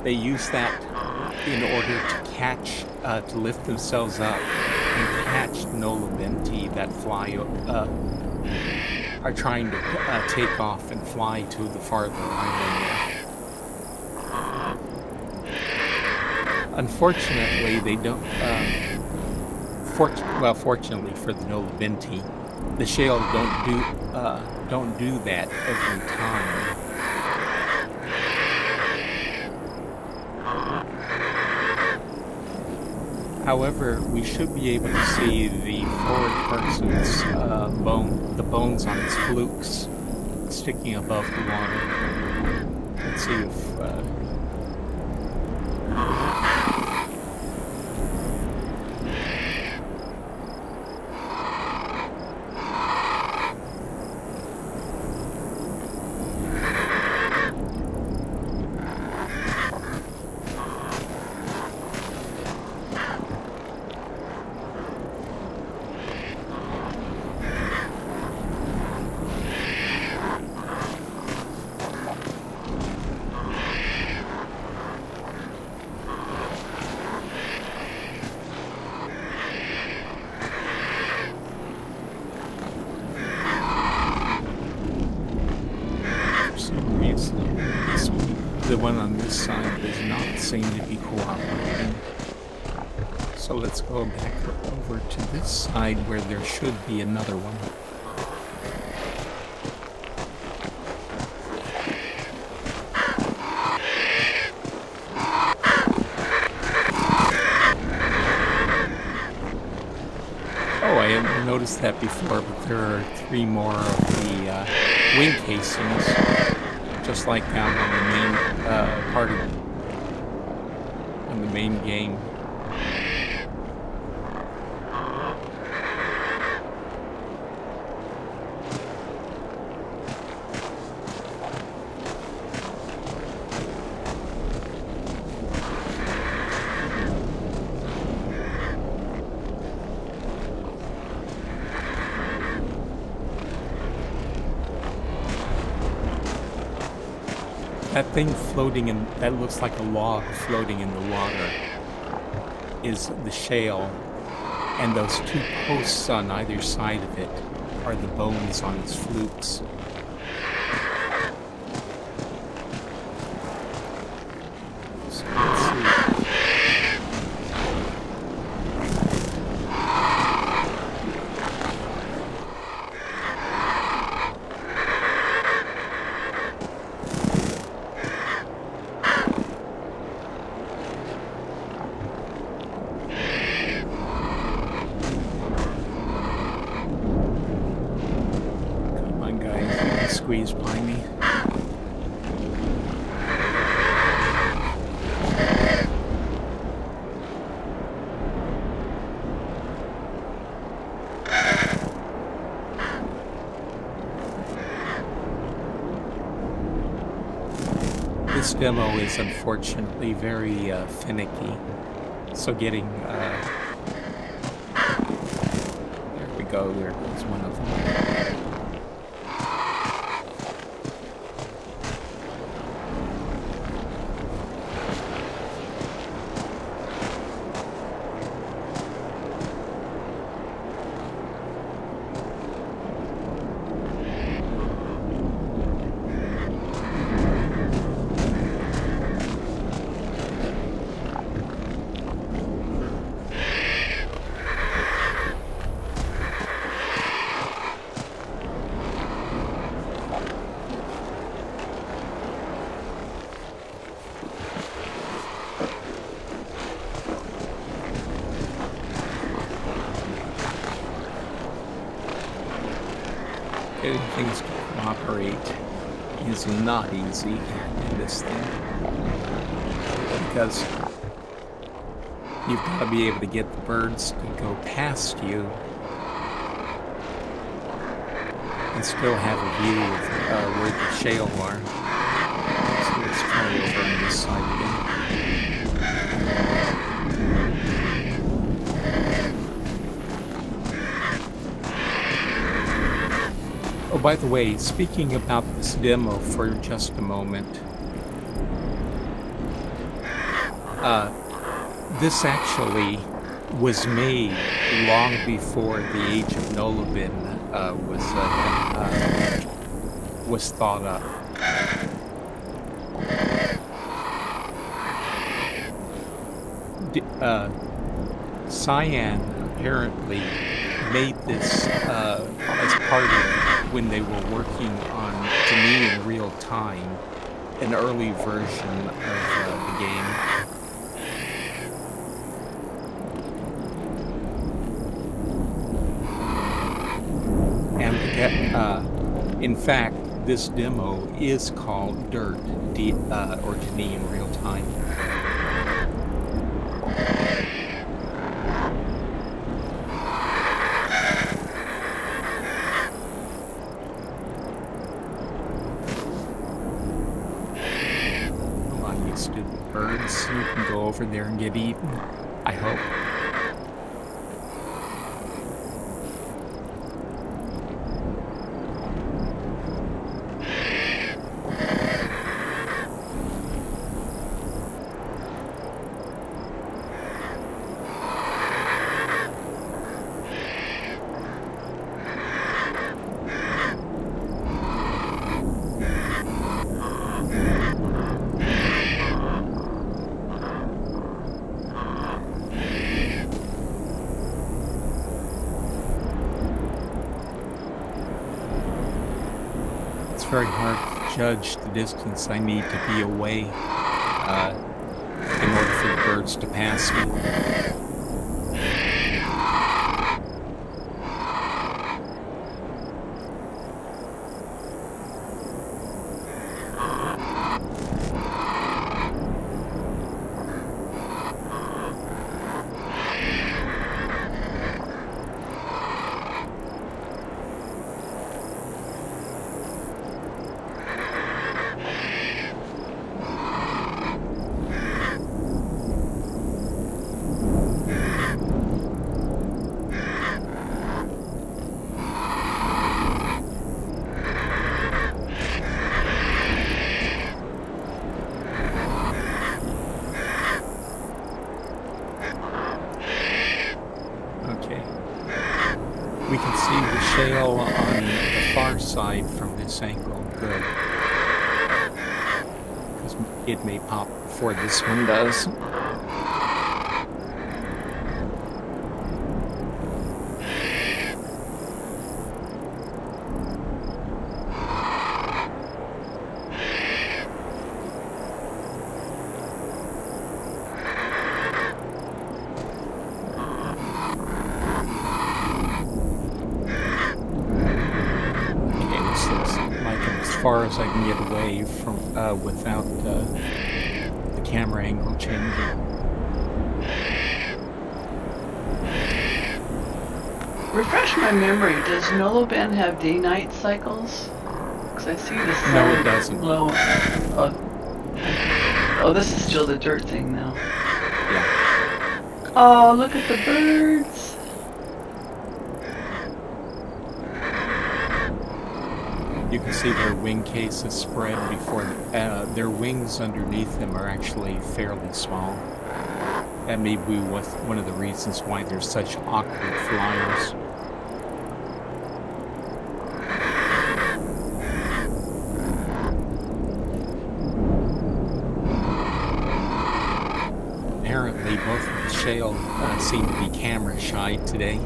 C: They use that in order to catch, to lift themselves up and catch Noloben that are trying to take off and fly to the farther island. Unfortunately, they don't. Fortunately for the Noloben, the shale don't do that every time. However, we should be able to see the forward parts of its the bones on its flukes sticking above the water. Let's see if the one on this side does not seem to be cooperating. So let's go back over to this side where there should be another one. Oh, I hadn't noticed that before, but there are 3 more of the wing casings, just like down on the main part of on the main game. That thing floating in, that looks like a log floating in the water, is the shale, and those 2 posts on either side of it are the bones on its flukes. So let's see. Squeeze by me. This demo is unfortunately very finicky, so getting there we go, there goes one of them. Getting things to cooperate is not easy in this thing, because you've got to be able to get the birds to go past you and still have a view of where the shale are. So let's try over on this side again. Oh, by the way, speaking about this demo for just a moment, this actually was made long before the age of Noloben was thought up. Cyan apparently made this as part of when they were working on Janine in real time, an early version of the game. And in fact, this demo is called Dirt, or Janine in real time. Stupid birds. You can go over there and get eaten, I hope. very hard to judge the distance I need to be away in order for the birds to pass me. We can see the shale on the far side from this angle. Good. Because it may pop before this one does. As far as I can get away from without the camera angle changing.
D: Refresh my memory. Does Noloben have day-night cycles? Because I see the sun.
C: No, it doesn't.
D: Low. Oh, this is still the dirt thing now.
C: Yeah.
D: Oh, look at the birds.
C: You can see their wing cases spread before their wings underneath them are actually fairly small. That may be one of the reasons why they're such awkward flyers. Apparently, both of the shale seem to be camera shy today.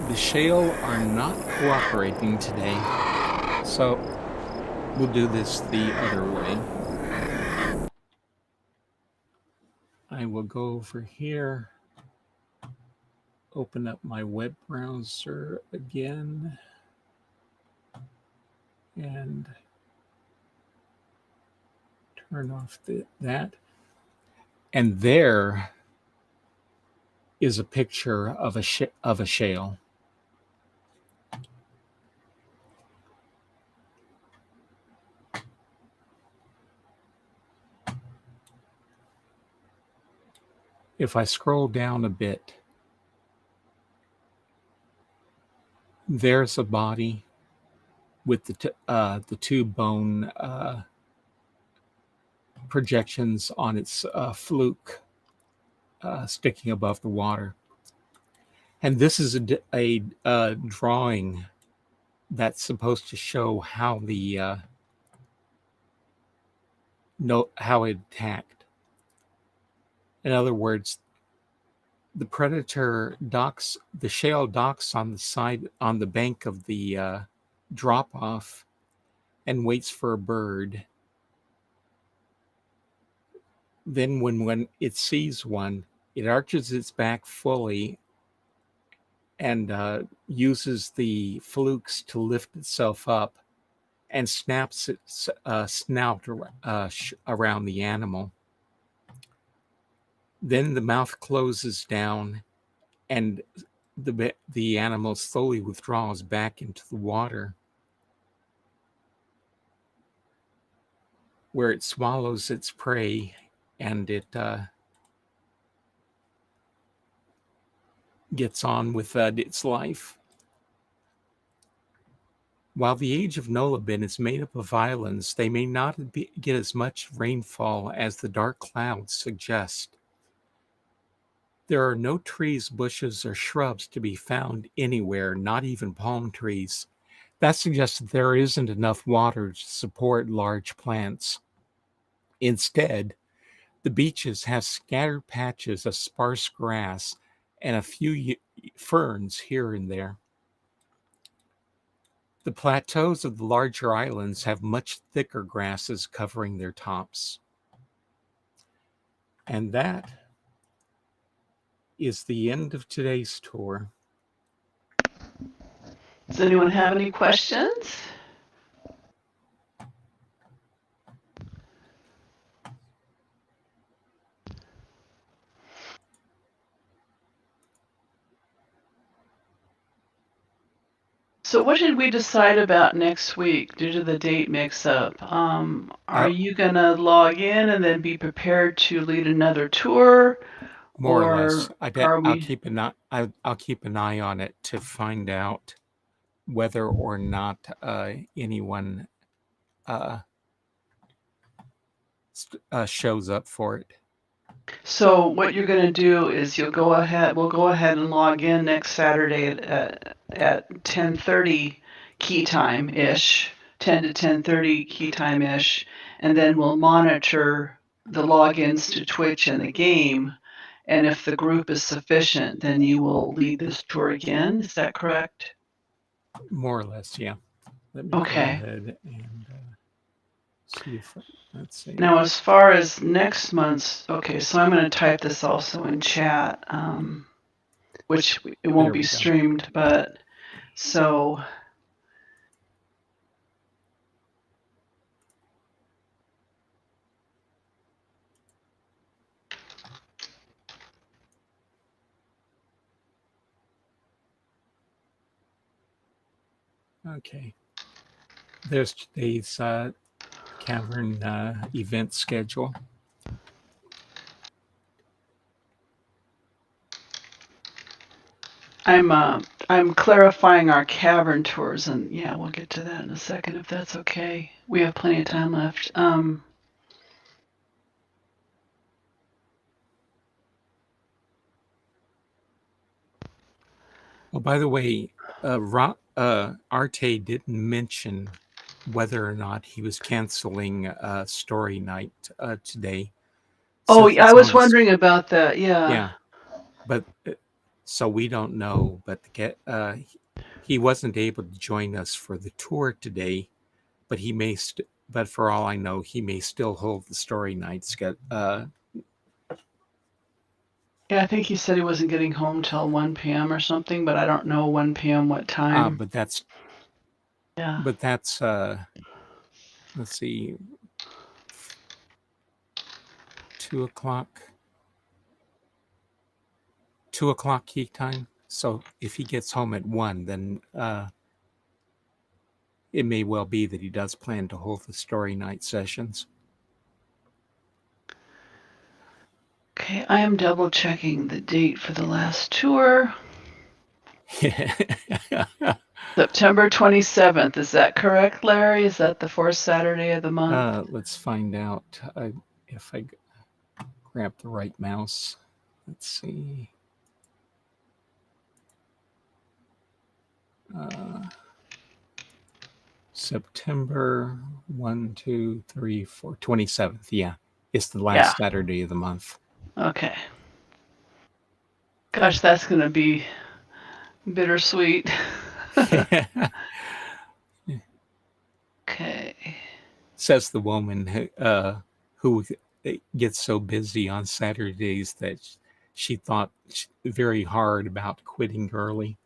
C: The shale are not cooperating today, so we'll do this the other way. I will go over here, open up my web browser again, and turn off that. And there is a picture of a shale. If I scroll down a bit, there's a body with the two bone projections on its fluke sticking above the water. And this is a drawing that's supposed to show how how it attacked. In other words, the predator docks, the shale docks on the bank of the drop off and waits for a bird. Then when it sees one, it arches its back fully and uses the flukes to lift itself up and snaps its snout around the animal. Then the mouth closes down and the animal slowly withdraws back into the water, where it swallows its prey and it gets on with its life. While the age of Noloben is made up of islands, they may not get as much rainfall as the dark clouds suggest. There are no trees, bushes, or shrubs to be found anywhere, not even palm trees. That suggests that there isn't enough water to support large plants. Instead, the beaches have scattered patches of sparse grass and a few ferns here and there. The plateaus of the larger islands have much thicker grasses covering their tops. And that is the end of today's tour.
D: Does anyone have any questions? So what did we decide about next week due to the date mix-up? Are you going to log in and then be prepared to lead another tour?
C: More or less.
D: Or are
C: I'll
D: we?
C: keep an eye. I'll keep an eye on it to find out whether or not anyone shows up for it.
D: So what you're going to do is we'll go ahead and log in next Saturday at 10:30 key time-ish, 10 to 10:30 key time-ish, and then we'll monitor the logins to Twitch and the game. And if the group is sufficient, then you will lead this tour again. Is that correct?
C: More or less, yeah. Let me go ahead and see if let's see.
D: Now, as far as next month's, okay, so I'm going to type this also in chat, which it won't be streamed, but so.
C: Okay. There's today's cavern event schedule.
D: I'm clarifying our cavern tours, and yeah, we'll get to that in a second if that's okay. We have plenty of time left.
C: Well, by the way, Arte didn't mention whether or not he was canceling story night today.
D: Oh, I was wondering about that. Yeah.
C: Yeah, but so we don't know. But he wasn't able to join us for the tour today. But he may. But for all I know, he may still hold the story night.
D: Yeah, I think he said he wasn't getting home till 1 p.m. or something, but I don't know 1 p.m. what time.
C: But that's.
D: Yeah.
C: But that's. Let's see. 2 o'clock. 2 o'clock key time. So if he gets home at 1, then it may well be that he does plan to hold the story night sessions.
D: Okay, I am double checking the date for the last tour. September 27th. Is that correct, Larry? Is that the fourth Saturday of the month?
C: Let's find out if I grab the right mouse. Let's see. September 1, 2, 3, 4, 27th. Yeah, it's the last Saturday of the month.
D: Okay. Gosh, that's going to be bittersweet. Okay.
C: Says the woman who gets so busy on Saturdays that she thought very hard about quitting early.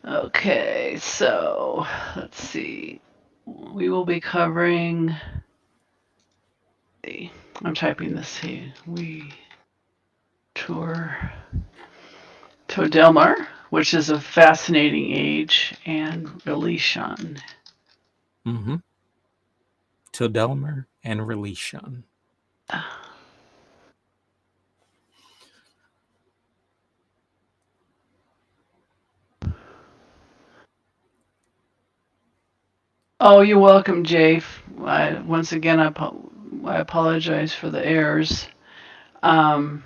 D: Okay, so let's see. We will be covering. I'm typing this here. We tour Todelmar, which is a fascinating age, and Relishan.
C: Mm-hmm. Todelmar and Relishan.
D: Oh, you're welcome, Jay. Once again, I apologize for the errors. Um,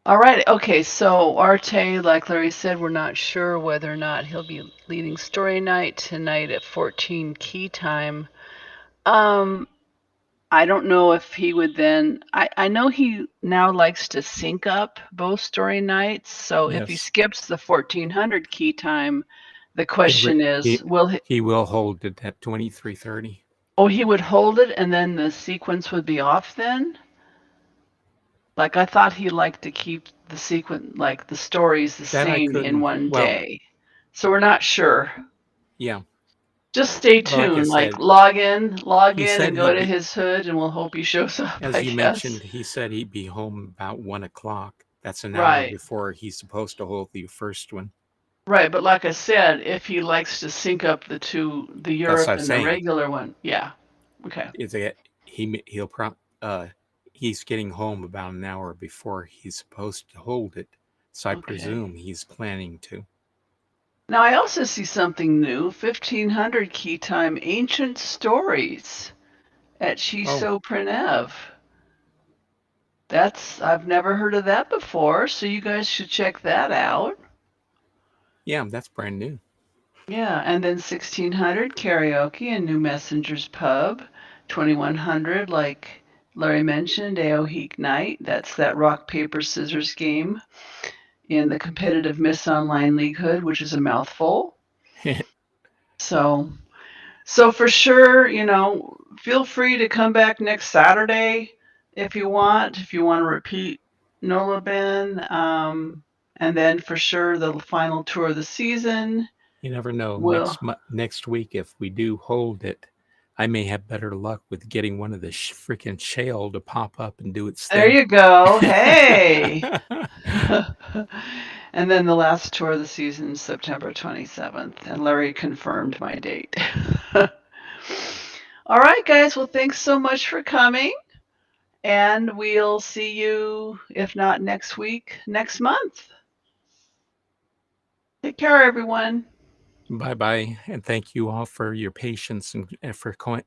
D: all right. Okay. So Arte, like Larry said, we're not sure whether or not he'll be leading story night tonight at 14 key time. Um, I don't know if he would then. I know he now likes to sync up both story nights. So if he
C: Yes.
D: skips the 1400 key time, the
C: He'll re-
D: question is, will he?
C: he will hold it at 23:30.
D: Oh, he would hold it and then the sequence would be off then? Like I thought he liked to keep the sequence, like the stories the
C: That I
D: same in
C: couldn't.
D: one
C: Well,
D: day. So we're not sure.
C: yeah.
D: Just stay
C: Like I
D: tuned. Like
C: said,
D: log
C: he
D: in
C: said
D: and go
C: he'd
D: to
C: be.
D: his hood and we'll hope he shows up,
C: As
D: I
C: you
D: guess.
C: mentioned, he said he'd be home about 1 o'clock. That's an hour
D: Right.
C: before he's supposed to hold the first one.
D: Right, but like I said, if he likes to sync up the two, the
C: That's
D: Europe
C: what I'm
D: and the
C: saying.
D: regular one, yeah. Okay.
C: Is that he'll he's getting home about an hour before he's supposed to hold it. So I
D: Okay.
C: presume he's planning to.
D: Now I also see something new, 1500 key time ancient stories at
C: Oh,
D: Shiso Prenev. I've never heard of that before, so you guys should check that out.
C: yeah, that's brand new.
D: Yeah, and then 1600 karaoke in New Messengers Pub, 2100 like Larry mentioned, Aoheek Night. That's that rock paper scissors game in the competitive Miss Online League hood, which is a mouthful. So for sure, feel free to come back next Saturday if you want. If you want to repeat Noloben, and then for sure the final tour of the season
C: You never know.
D: will.
C: Next week, if we do hold it, I may have better luck with getting one of the freaking shale to pop up and do its
D: There
C: thing.
D: you go. Hey. And then the last tour of the season, September 27th, and Larry confirmed my date. All right, guys. Well, thanks so much for coming. And we'll see you, if not next week, next month. Take care, everyone.
C: Bye bye, and thank you all for your patience and for coming.